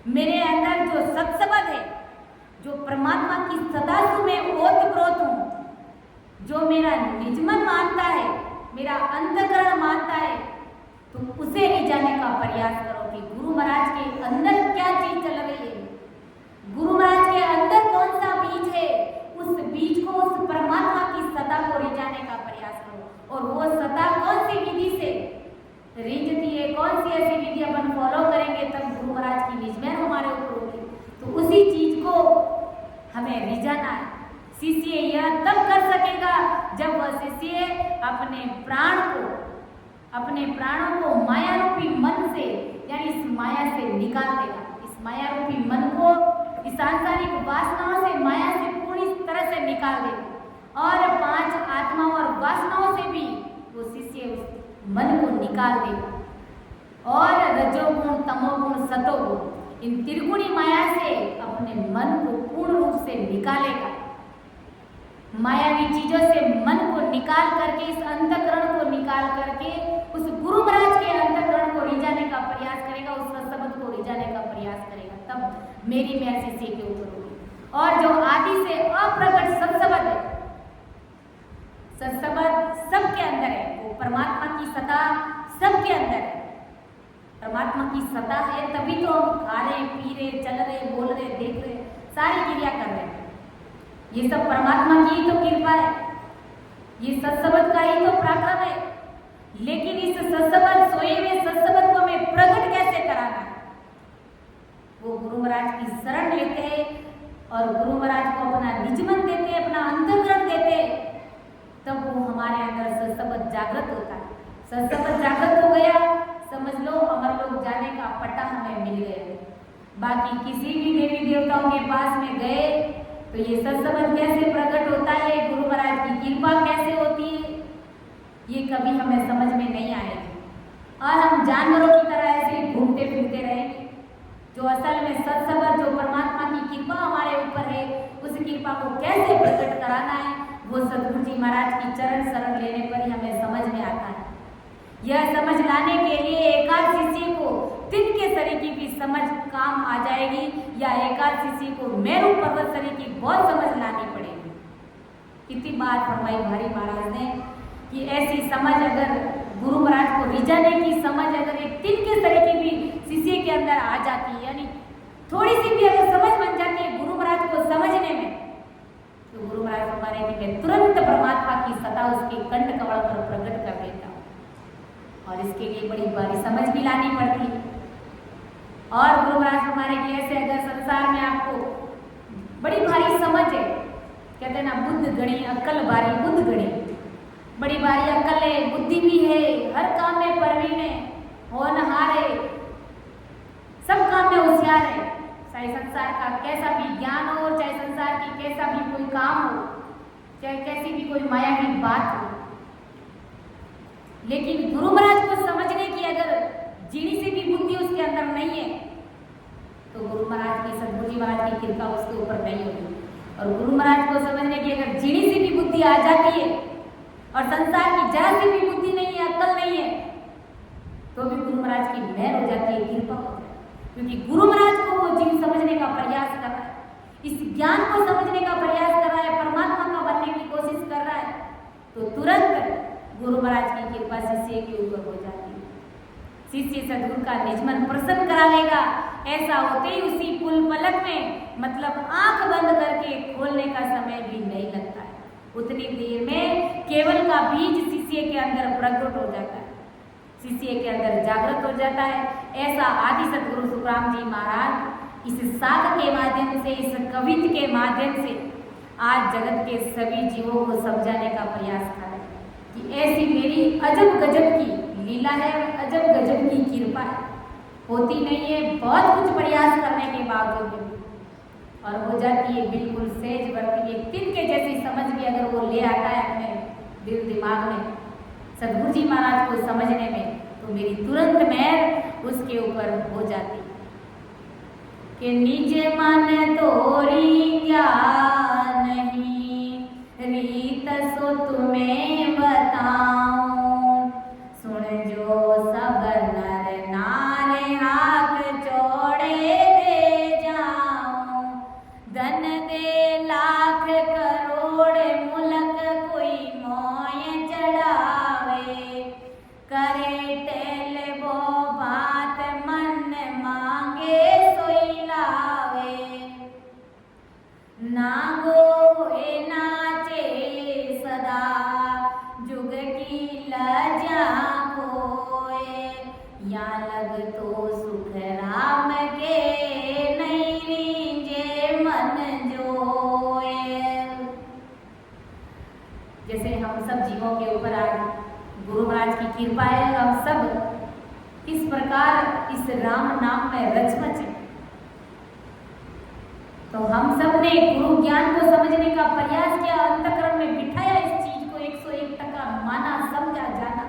मेरे अंदर जो जो सत्सबद है, जो परमात्मा की सदासु में ओतप्रोत हूँ, जो मेरा निजमन मानता है, मेरा अंतःकरण मानता है, तुम उसे रिझाने का प्रयास करो कि गुरु महाराज के अंदर क्या चीज चल रही है, गुरु महाराज के अंदर कौन सा बीज है, उस बीज को, उस परमात्मा की सत्ता को रिझाने का प्रयास करो। और वो सत्ता कौन सी विधि से रिझती है, कौन सी ऐसी विधि अपन फॉलो करेंगे तब गुरु महाराज की निजमेर हमारे ऊपर होगी, तो उसी चीज को हमें रिझाना है। शिष्य यह तब कर सकेगा जब वह शिष्य अपने प्राणों को माया रूपी मन से, यानी इस माया से निकाल देगा, इस माया रूपी मन को, इस सांसारिक वासनाओं से, माया से पूरी तरह से निकाल देगा और 5 आत्माओं और वासनाओं से भी वो शिष्य उस मन को निकाल देगा और रजोगुण, तमोगुण, सतोगुण, इन त्रिगुणी माया से अपने मन को पूर्ण रूप से निकालेगा। मायावी चीजों से मन को निकाल करके, इस अंतःकरण को निकाल करके उस गुरु महाराज के अंतःकरण को रिझाने का प्रयास करेगा, उस सत्सबद को रिझाने का प्रयास करेगा, तब मेरी मेहर शिष्य के ऊपर होगी। और जो आदि से अप्रकट सत्सबद है, सत्सबद सबके अंदर है, वो परमात्मा की सत्ता सबके अंदर है। परमात्मा की सत्ता है तभी तो हम खा रहे, पी रहे, चल रहे, बोल रहे, देख रहे, सारी क्रिया कर रहे हैं। ये सब परमात्मा की ही तो कृपा है, ये सत्सबद का ही तो पराक्रम है। लेकिन इस सत्सबद, सोए हुए सत्सबद को हमें प्रकट कैसे कराना है, वो गुरु महाराज की शरण लेते हैं और गुरु महाराज को अपना निजमन देते हैं, अपना अंतःकरण देते हैं, तब वो हमारे अंदर सत्सबद जागृत होता है। सत्सबद जागृत हो गया, समझ लो अमरलोक जाने का पट्टा हमें मिल गया। बाकी किसी भी देवी देवताओं के पास में गए तो ये सत्सबद कैसे प्रकट होता है, गुरु महाराज की कृपा कैसे होती है, ये कभी हमें समझ में नहीं आएगी और हम जानवरों की तरह ऐसे ही घूमते फिरते रहेंगे। जो असल में सत्सबद, जो परमात्मा की कृपा हमारे ऊपर है, उस कृपा को कैसे प्रकट कराना है, वो सतगुरु जी महाराज की चरण शरण लेने पर ही हमें समझ में आता है। यह समझ लाने के लिए एकाध शिष्य को तिनके सरी की भी समझ काम आ जाएगी, या एकाध शिष्य को मेरू पर्वत सरी की बहुत समझ लानी पड़ेगी। कितनी बात फरमाई भारी महाराज ने कि ऐसी समझ अगर गुरु महाराज को रिझाने की समझ अगर एक तिनके सरी की भी शिष्य के अंदर आ जाती है, यानी थोड़ी सी भी अगर समझ बन जाती है गुरु महाराज को समझने में, तो गुरु महाराज हमारे जी में तुरंत परमात्मा की सत्ता उसके कंठ कमल पर प्रकट कर देता। और इसके लिए बड़ी भारी समझ भी लानी पड़ती है। और गुरु महाराज हमारे लिए ऐसे, अगर संसार में आपको बड़ी भारी समझ है, कहते हैं ना बुद्ध गणी अक्ल भारी बुद्ध गणी, बड़ी भारी अक्ल है, बुद्धि भी है, हर काम में परवीन है, होनहार है, सब काम में होशियार है, चाहे संसार का कैसा भी ज्ञान हो, चाहे संसार की कैसा भी कोई काम हो, चाहे कैसी भी कोई माया की बात हो, लेकिन गुरु महाराज को समझने की अगर जीनी से भी बुद्धि उसके अंदर नहीं है, तो गुरु महाराज की, सतगुरु जी महाराज की कृपा उसके ऊपर नहीं होगी। और गुरु महाराज को समझने की अगर जीनी से भी बुद्धि आ जाती है और संसार की जरा सी भी बुद्धि नहीं है, अक्ल नहीं है, तो भी गुरु महाराज की मेहर हो जाती है, कृपा हो जाती है। क्योंकि गुरु महाराज को वो जीव समझने का प्रयास कर रहा है, इस ज्ञान को समझने का प्रयास कर रहा है, परमात्मा का बनने की कोशिश कर रहा है, तो तुरंत गुरु महाराज की कृपा शिष्य के ऊपर हो जाती है। शिष्य सद्गुरु का निजमन प्रसन्न करा लेगा। ऐसा होते ही उसी पुल पलक में, मतलब आंख बंद करके खोलने का समय भी नहीं लगता है, उतनी देर में केवल का बीज शिष्य के अंदर प्रकट हो जाता है, शिष्य के अंदर जागृत हो जाता है। ऐसा आदि सद्गुरु सुखराम जी महाराज इस साध के माध्यम से, इस कवित के माध्यम से आज जगत के सभी जीवों को समझाने का प्रयास कर रहे हैं कि ऐसी मेरी अजब गजब की लीला है, अजब गजब की कृपा है, होती नहीं है बहुत कुछ प्रयास करने के बावजूद भी, और हो जाती है बिल्कुल सहज वर्ती है। तिनके जैसी समझ भी अगर वो ले आता है अपने दिल दिमाग में सद्गुरु जी महाराज को समझने में, तो मेरी तुरंत मेहर उसके ऊपर हो जाती कि निज मन तोरी क्या नहीं, रीत सो तुम्हें बताऊं, सुन जो सब नर नारे हाथ जोड़े दे जा। नागो होए नाचे सदा जुग की लज्जा खोए, या लग तो सुख राम के नहीं रींजे मन जोए। जैसे हम सब जीवों के ऊपर आज गुरु महाराज की कृपा है, हम सब किस प्रकार इस राम नाम में रचमच है। तो हम सब ने गुरु ज्ञान को समझने का प्रयास किया, अंतःकरण में बिठाया इस चीज को, 101% माना, समझा, जाना,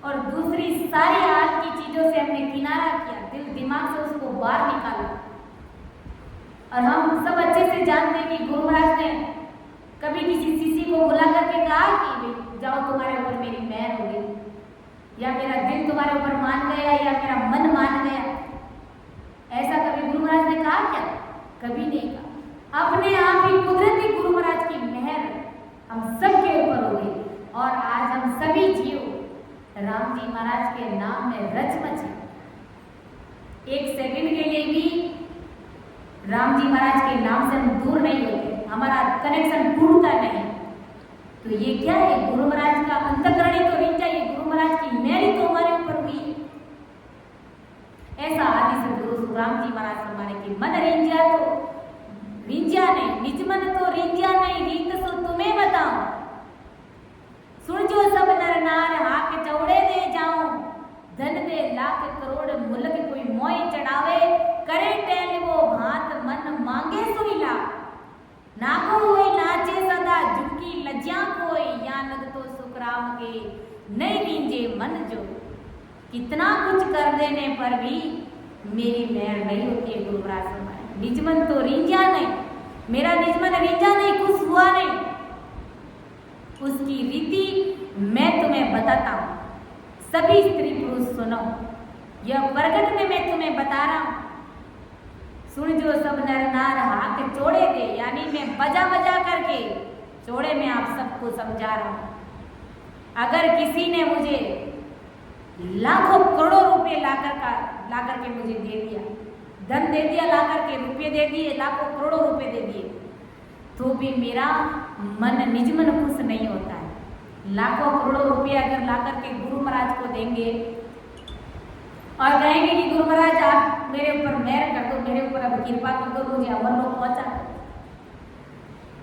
और दूसरी सारी आज की चीजों से हमने किनारा किया, दिल दिमाग से उसको बाहर निकाला। और हम सब अच्छे से जानते हैं कि गुरु महाराज ने कभी किसी शिष्य को बुला करके कहा कि जाओ तुम्हारे ऊपर मेरी मेहर हो गई, या मेरा दिल तुम्हारे ऊपर मान गया, या मेरा मन मान गया। ऐसा कभी गुरु महाराज ने कहा क्या? कभी नहीं कहा। अपने आप ही कुदरती गुरु महाराज की मेहर हम सब के ऊपर हो गई, और आज हम सभी जीव राम जी महाराज के नाम में रचमच है। एक सेकंड के लिए भी राम जी महाराज के नाम से हम दूर नहीं होते, हमारा कनेक्शन टूटता नहीं। तो ये क्या है? गुरु महाराज का अंतःकरण ही तो रिंचा, ये गुरु महाराज की मेहर तो हमारे ऊपर हुई। ऐसा आदि से गुरु राम जी महाराज हमारे की मन रिंजा तो रिंजा नहीं, निज मन तो रिंजा नहीं, रीत सो तुम्हें बताऊं। सुन जो सब नर नार हाक चौड़े दे जाऊं, धन दे लाख करोड़ मुल्क कोई मोई चढ़ावे, करे टहल वो भांत मन मांगे सोई ला। नागो हुए नाचे सदा झुकी लज्जा कोई, या लग तो सुखराम के नहीं रींजे मन जो। कितना कुछ कर देने पर भी मेरी मेहर नहीं होती है गुरु महाराज हमारे। निजमन तो रिंजा नहीं, मेरा निजमन रिंजा नहीं, खुश हुआ नहीं। उसकी रीति मैं तुम्हें बताता हूं, सभी स्त्री पुरुष सुनो, यह प्रकट में मैं तुम्हें बता रहा हूं। सुन जो सब नर नार हाथ चौड़े दे, यानी मैं बजा बजा करके चौड़े में आप सबको समझा रहा हूं। अगर किसी ने मुझे लाखों करोड़ों रुपए ला करके मुझे दे दिया, धन दे दिया, ला करके रुपये दे दिए, लाखों करोड़ों रुपए दे दिए, तो भी मेरा मन निज मन खुश नहीं होता है। लाखों करोड़ों रुपये अगर ला करके गुरु महाराज को देंगे और कहेंगे कि गुरु महाराज आप मेरे ऊपर मेहर कर दो, मेरे ऊपर अब कृपा कर दो, मुझे अमर लोक पहुंचा दो,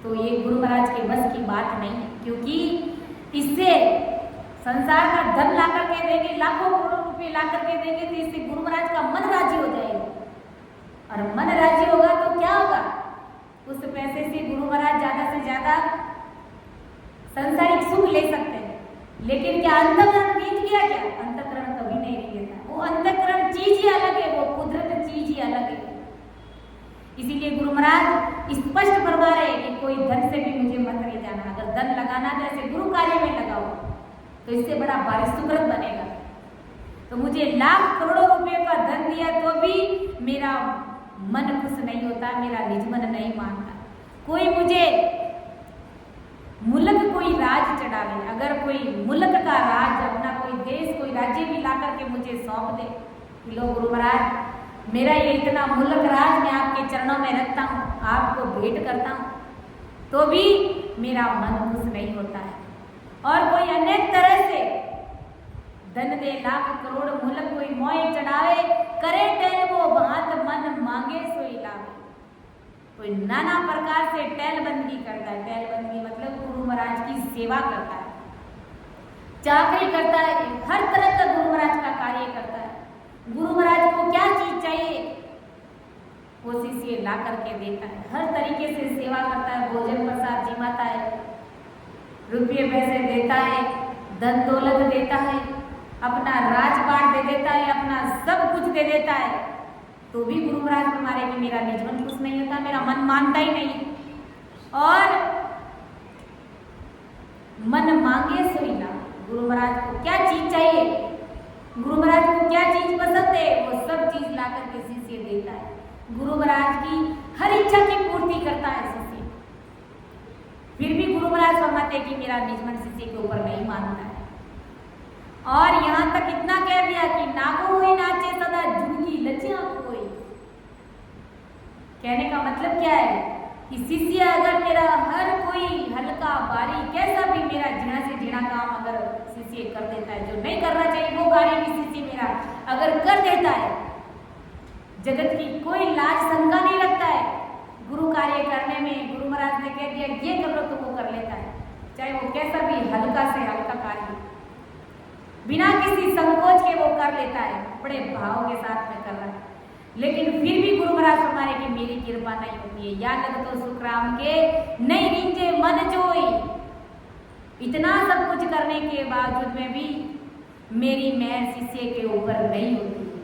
तो ये गुरु महाराज के बस की बात नहीं है। क्योंकि इससे संसार का धन ला करके देंगे, लाखों करोड़ों रुपए ला करके देंगे, तो इससे गुरु महाराज का मन राजी हो जाएगा। और मन राजी होगा तो क्या होगा? उस पैसे से गुरु महाराज ज्यादा से ज्यादा सांसारिक सुख ले सकते हैं, लेकिन क्या अंतःकरण रीत गया? क्या अंतःकरण कभी नहीं रीता। वो अंतःकरण चीज ही अलग है, वो कुदरत चीज ही अलग है। इसीलिए गुरु महाराज स्पष्ट फरमा रहे हैं कि कोई धन से भी मुझे मत ले जाना। अगर धन लगाना तो ऐसे गुरु कार्य में लगाओ, तो इससे बड़ा भारी सुकृत बनेगा। तो मुझे लाख करोड़ों रुपए का धन दिया तो भी मेरा मन खुश नहीं होता, मेरा निज मन नहीं मानता। कोई मुझे मुल्क कोई राज चढ़ावे, अगर कोई मुल्क का राज, अपना कोई देश, कोई राज्य भी ला करके मुझे सौंप दे कि लो गुरु महाराज मेरा ये इतना मुल्क राज मैं आपके चरणों में रखता हूँ, आपको भेंट करता हूँ, तो भी मेरा मन खुश नहीं होता है। और कोई अनेक तरह से धन दे, लाख करोड़ मुल्क कोई मोए चढ़ावे, करे टहल वो भांत मन मांगे सोई लावे। कोई नाना प्रकार से टहलबंदी करता है। टहलबंदी मतलब गुरु महाराज की सेवा करता है, चाकरी करता है, हर तरह का गुरु महाराज का कार्य करता है। गुरु महाराज को क्या चीज चाहिए वो शिष्य ला करके देता है, हर तरीके से सेवा करता है, भोजन प्रसाद जिमाता है, रुपये पैसे देता है, धन दौलत देता है, अपना राजपाट दे देता है, अपना सब कुछ दे देता है, तो भी गुरु महाराज हमारे कि मेरा निज मन खुश नहीं होता, मेरा मन मानता ही नहीं। और मन मांगे सोई ना, गुरु महाराज को क्या चीज चाहिए, गुरु महाराज को क्या चीज पसंद है, वो सब चीज ला करके शिष्य देता है। गुरु महाराज की हर इच्छा की पूर्ति करता है शिष्य। फिर भी गुरु महाराज फरमाते कि मेरा निज मन शिष्य के ऊपर नहीं मानता है। और यहाँ तक इतना कह दिया कि नागो हुई नाचे सदा झुमकी लज्जा कोई। कहने का मतलब क्या है कि शिष्य अगर मेरा हर कोई हल्का बारी कैसा भी मेरा झीणा से झीणा काम अगर शिष्य कर देता है, जो नहीं करना चाहिए वो कार्य भी शिष्य मेरा अगर कर देता है, जगत की कोई लाज शंका नहीं रखता है, गुरु कार्य करने में गुरु महाराज ने कह दिया ये कर लो तो वो कर लेता है, चाहे वो कैसा भी हल्का से हल्का कार्य बिना किसी संकोच के वो कर लेता है, बड़े भाव के साथ में कर रहा है। लेकिन फिर भी गुरु महाराज फरमाने की मेरी कृपा नहीं होती है। या लग तो सुखराम के नहीं रींझे मन जोई, इतना सब कुछ करने के बावजूद में भी मेरी मेहर शिष्य के ऊपर नहीं होती है।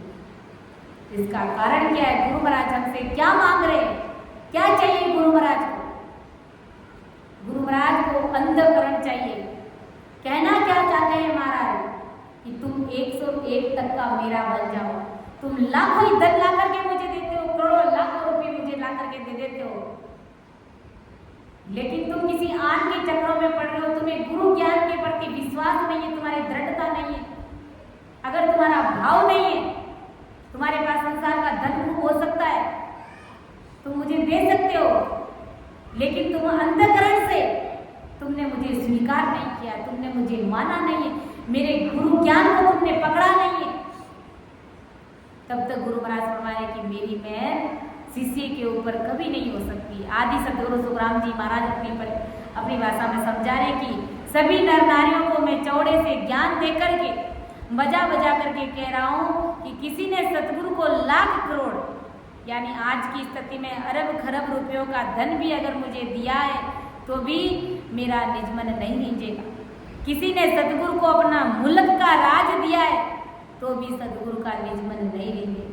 इसका कारण क्या है? गुरु महाराज हमसे क्या मांग रहे हैं, क्या चाहिए गुरु महाराज को? गुरु महाराज को अंधकरण चाहिए। कहना क्या चाहते हैं महाराज कि तुम 101 तक का मेरा बन जाओ, तुम लाखों ही धन ला करके मुझे देते हो, करोड़ों लाखों रुपए मुझे ला करके दे देते हो, लेकिन तुम किसी आन के चक्रों में पड़ रहे हो, तुम्हें गुरु ज्ञान के प्रति विश्वास नहीं है, तुम्हारी दृढ़ता नहीं है, अगर तुम्हारा भाव नहीं है, तुम्हारे पास संसार का धन हो सकता है, तुम मुझे दे सकते हो, लेकिन तुम अंतःकरण से तुमने मुझे स्वीकार नहीं किया, तुमने मुझे माना नहीं है, मेरे गुरु ज्ञान को तुमने पकड़ा नहीं है, तब तक गुरु महाराज फरमाए कि मेरी मेहर शिष्य के ऊपर कभी नहीं हो सकती। आदि सदगुरु सुखराम जी महाराज अपनी भाषा में समझा रहे कि सभी नर नारियों को मैं चौड़े से ज्ञान दे करके बजा बजा करके कह रहा हूँ कि किसी ने सतगुरु को लाख करोड़ यानी आज की स्थिति में अरब खरब रुपयों का धन भी अगर मुझे दिया है तो भी मेरा निजमन नहीं रींझेगा। किसी ने सतगुरु को अपना मुल्क का राज दिया है तो भी सतगुरु का निजमन नहीं रींझेगा।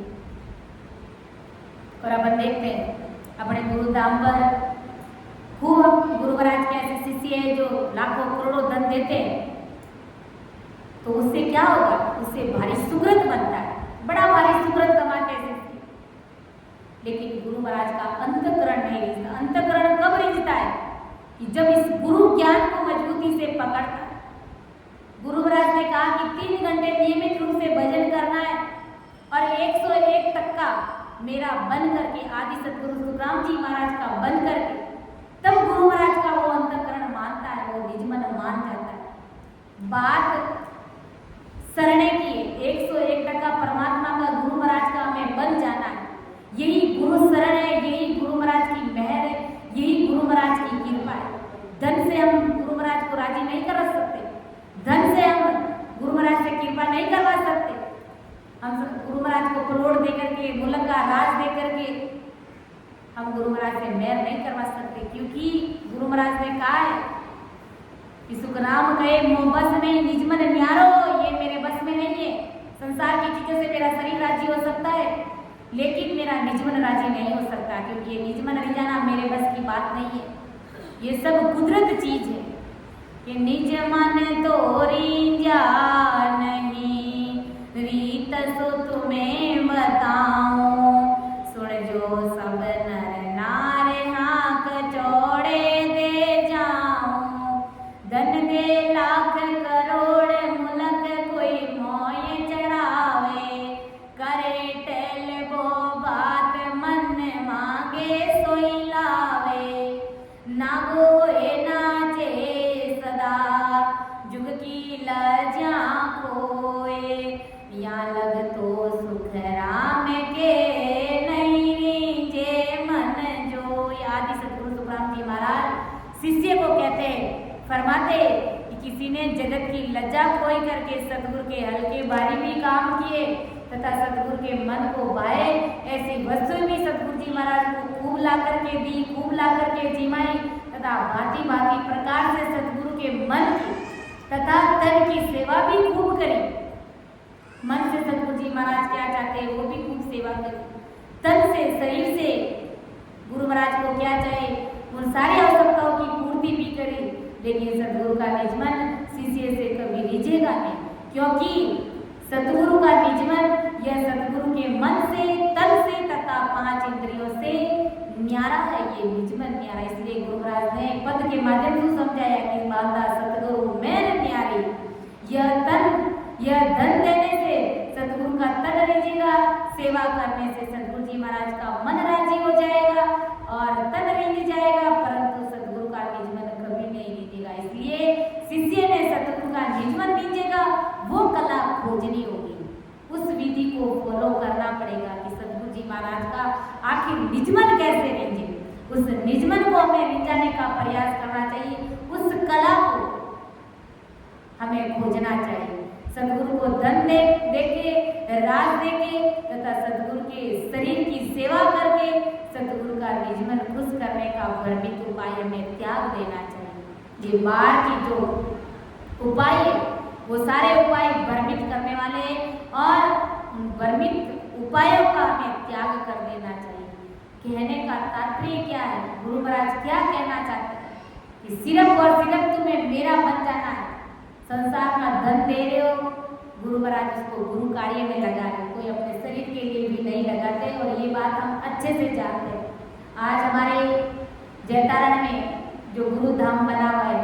और अपन देखते हैं अपने गुरु धाम पर खूब गुरु महाराज के ऐसे शिष्य है जो लाखों करोड़ों धन देते हैं, तो उससे क्या होगा? उससे भारी सुकृत बनता है, बड़ा भारी सुकृत कमाते हैं। लेकिन गुरु महाराज का अंतःकरण नहीं रिझता। अंतःकरण कब रिझता है? कि जब इस गुरु ज्ञान को मजबूती से पकड़ता है। गुरु महाराज ने कहा कि 3 घंटे नियमित रूप से भजन करना है और 101 तक का मेरा बन करके आदि सदगुरु सुखराम जी महाराज का बन करके तब गुरु महाराज का वो अंतःकरण मानता है, वो निजमन मान जाता है। बात सरने की 101 तक का परमात्मा का गुरु महाराज का हमें बन जाना है। यही गुरु शरण है, यही गुरु महाराज की मेहर है, यही गुरु महाराज की कृपा है। धन से हम गुरु महाराज को राजी नहीं कर सकते, धन से हम गुरु महाराज से कृपा नहीं करवा सकते। हम गुरु महाराज को करोड़ दे करके, मुल्क का राज दे करके हम गुरु महाराज से मेहर नहीं करवा सकते, क्योंकि गुरु महाराज ने कहा है कि सुखराम कहे मोह बस नहीं निजमन न्यारो, ये मेरे बस में नहीं है। संसार की चीजों से मेरा शरीर राजी हो सकता है लेकिन मेरा निजमन राजी नहीं हो सकता, क्योंकि ये निजमन रिझाना मेरे बस की बात नहीं है। ये सब कुदरत चीज है कि निजमन तो रिझा नहीं, रीत सो तुम्हें बताऊं, सुन जो सब नर नार हाथ चौड़े दे जाऊं, धन दे लाख करोड़ मुल्क कोई मोय चढ़ावे, करे टेल वो बात मन मांगे सोई लावे, ना गोए नाचे सदा जुग की लजा खोए, या लग तो सुख राम के नहीं रींझे मन जो। आदि सदगुरु सुखराम जी महाराज शिष्य को कहते हैं, फरमाते कि किसी ने जगत की लज्जा खोई करके सदगुरु के हल्के भारी भी काम किए तथा सदगुरु के मन को भाए, ऐसी वस्तु भी सदगुरु जी महाराज को खूब ला करके दी, खूब ला करके जिमाई तथा भांति भांति प्रकार से सदगुरु के मन की तथा तन की सेवा भी खूब करी। मन से सदगुरु जी महाराज क्या चाहते हैं वो भी खूब सेवा करी, तन से शरीर से गुरु महाराज को क्या चाहे उन सारी आवश्यकताओं की पूर्ति भी करी। लेकिन सदगुरु का निजमन शिष्य से कभी रिझेगा नहीं, क्योंकि सदगुरु का निजमन यह सदगुरु के मन से, तन से तथा 5 इंद्रियों से न्यारा है। ये निजमन न्यारा, इसलिए गुरु महाराज ने पद के माध्यम से समझाया कि बांधा सतगुरु में न्यारी। यह धन देने से सदगुरु का तन रिझेगा, सेवा करने से सदगुरु जी महाराज का मन राजी हो जाएगा और तन रिझ जाएगा। निजमन कैसे रिंझे, उस निजमन को हमें रिंझाने का प्रयास करना चाहिए। उस कला को हमें खोजना चाहिए। सदगुरु को धन देके, राज देके तथा सदगुरु के शरीर की सेवा करके सदगुरु का निजमन खुश करने का भ्रमित उपाय हमें त्याग देना चाहिए। ये बाहर की जो उपाय है वो सारे उपाय भ्रमित करने वाले हैं और भ्रमित उपायों का हमें त्याग कर देना चाहिए। कहने का तात्पर्य क्या है, गुरु महाराज क्या कहना चाहते हैं कि सिर्फ और सिर्फ तुम्हें मेरा बन जाना है। संसार में धन दे रहे हो, गुरु महाराज उसको गुरु कार्य में लगा रहे, कोई अपने शरीर के लिए भी नहीं लगाते और ये बात हम अच्छे से जानते हैं। आज हमारे जैतारण में जो गुरु धाम बना हुआ है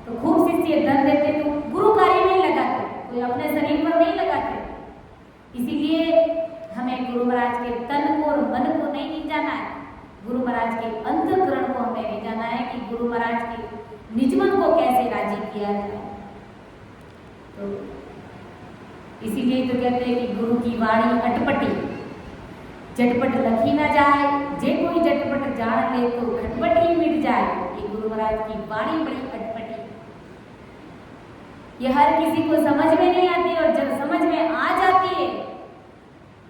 तो खूब शिष्य धन देते तो गुरु कार्य में लगाते, कोई अपने शरीर पर नहीं लगाते। इसीलिए हमें गुरु महाराज के तन को और मन को नहीं रिंझाना है, गुरु महाराज के अंतःकरण को हमें रिंझाना है कि गुरु महाराज के निजमन को कैसे राजी किया जाए। तो इसीलिए तो कहते हैं कि गुरु की वाणी अटपटी, झटपट लखी ना जाए, जे कोई झटपट जान ले तो खटपट ही मिट जाए। ये गुरु महाराज की वाणी बड़ी अटपटी, ये हर किसी को समझ में नहीं आती और जब समझ में आ जाती है,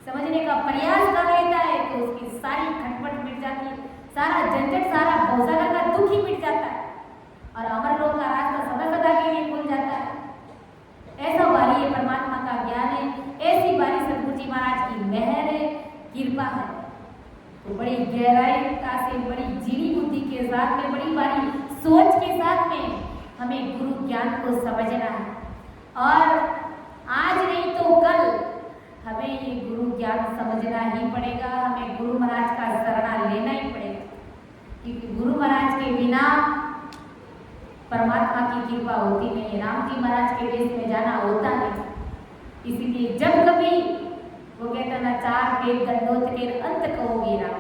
समझने का प्रयास कर लेता है तो उसकी सारी खटपट मिट जाती है, सारा झंझट, सारा भौसागर का दुख ही मिट जाता है और अमर लोक का रास्ता सदा सदा के लिए खुल जाता है। ऐसा बारी ये परमात्मा का ज्ञान है, ऐसी बारी सदगुरु जी महाराज की मेहर है, कृपा है। तो बड़ी गहराईता से, बड़ी जीणी बुद्धि के साथ में, बड़ी बारी सोच के साथ में हमें गुरु ज्ञान को समझना है और आज नहीं तो कल हमें ये गुरु ज्ञान समझना ही पड़ेगा। हमें गुरु महाराज का शरण लेना ही पड़ेगा, क्योंकि गुरु महाराज के बिना परमात्मा की कृपा होती नहीं है। राम जी महाराज के देश में जाना होता नहीं। इसीलिए जब कभी वो कहता ना, चार वेद दंडोत के अंत कहोगे राम,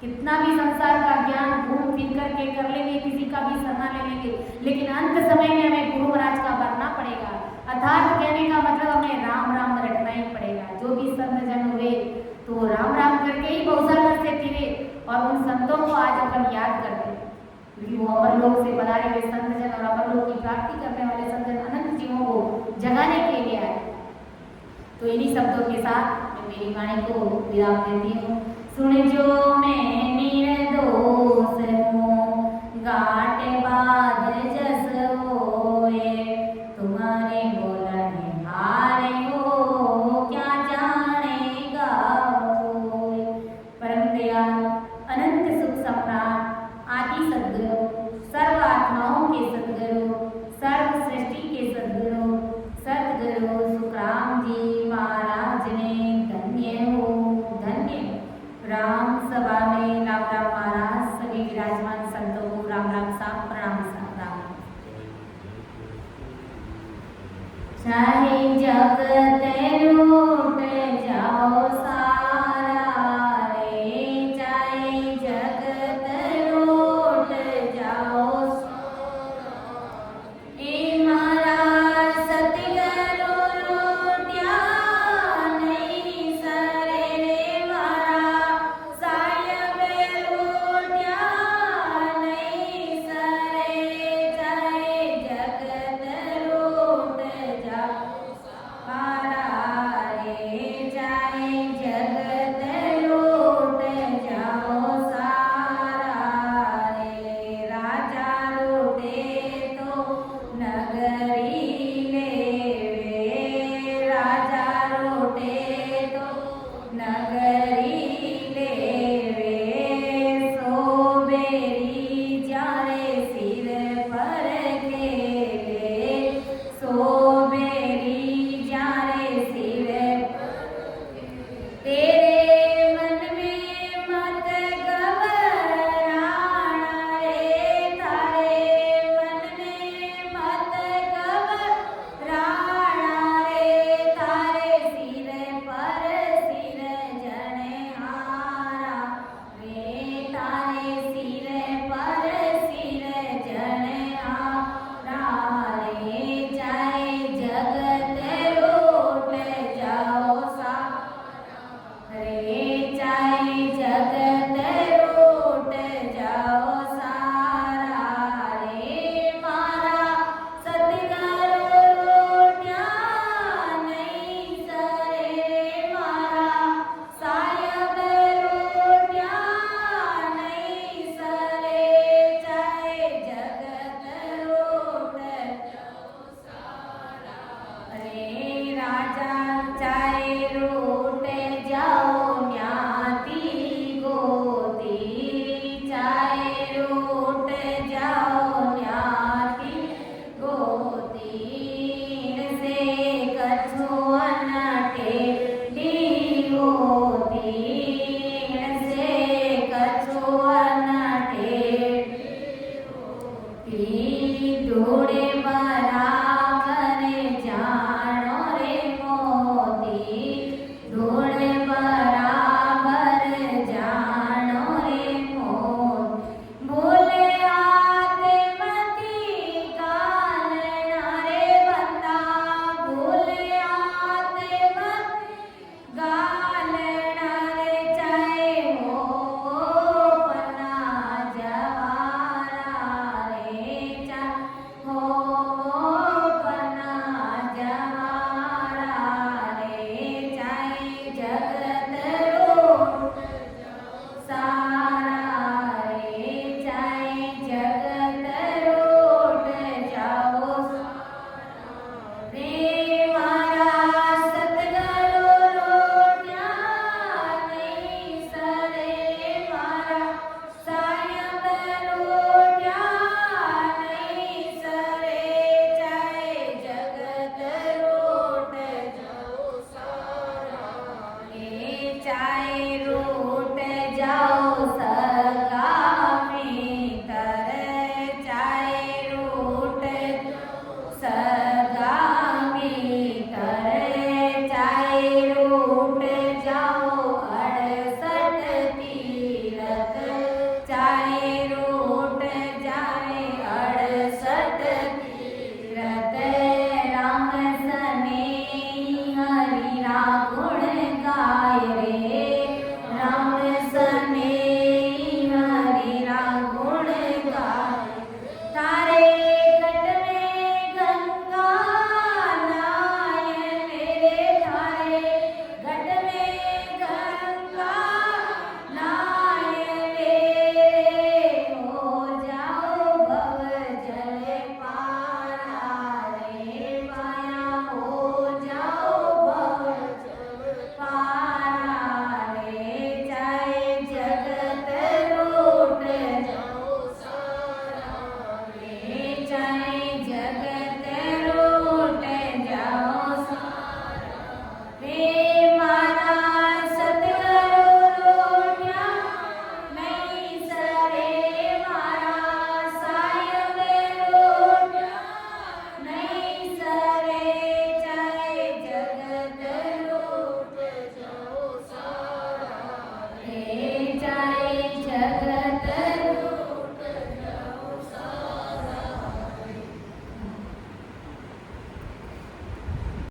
कितना भी संसार का ज्ञान घूम फिर करके कर लेंगे, किसी का भी शरणा ले लेंगे, लेकिन अंत समय में हमें गुरु महाराज का बनना पड़ेगा। अर्थात कहने का मतलब हमें राम राम रटना ही पड़ेगा। जो भी संत जन हुए तो राम राम करके ही बहुसागर से फिरे और उन संतों को आज अपन याद करते हैं, क्योंकि वो अमर लोक से पधारे हुए संत जन और अमर लोक की प्राप्ति करने वाले संत जन अनंत जीवों को जगाने के लिए आए। तो इन्हीं शब्दों के साथ मैं मेरी वाणी को विराम देती हूँ। सुन जो मैं निर्दोष हूँ, गाट बाध जस होए, तुम्हारे बोलने हारे हो, क्या जानेगा कोई। परम दयालु अनंत सुख सम्राट आदि सद्गुरु, सर्व आत्माओं के सद्गुरु, सर्व सृष्टि के सद्गुरु, सद्गुरु सुखराम जी महाराज ने धन्य हो, धन्य। राम सभा में राम राम महाराज, सभी विराजमान संतों को राम राम साहब, प्रणाम साहब, राम। चाहे जगत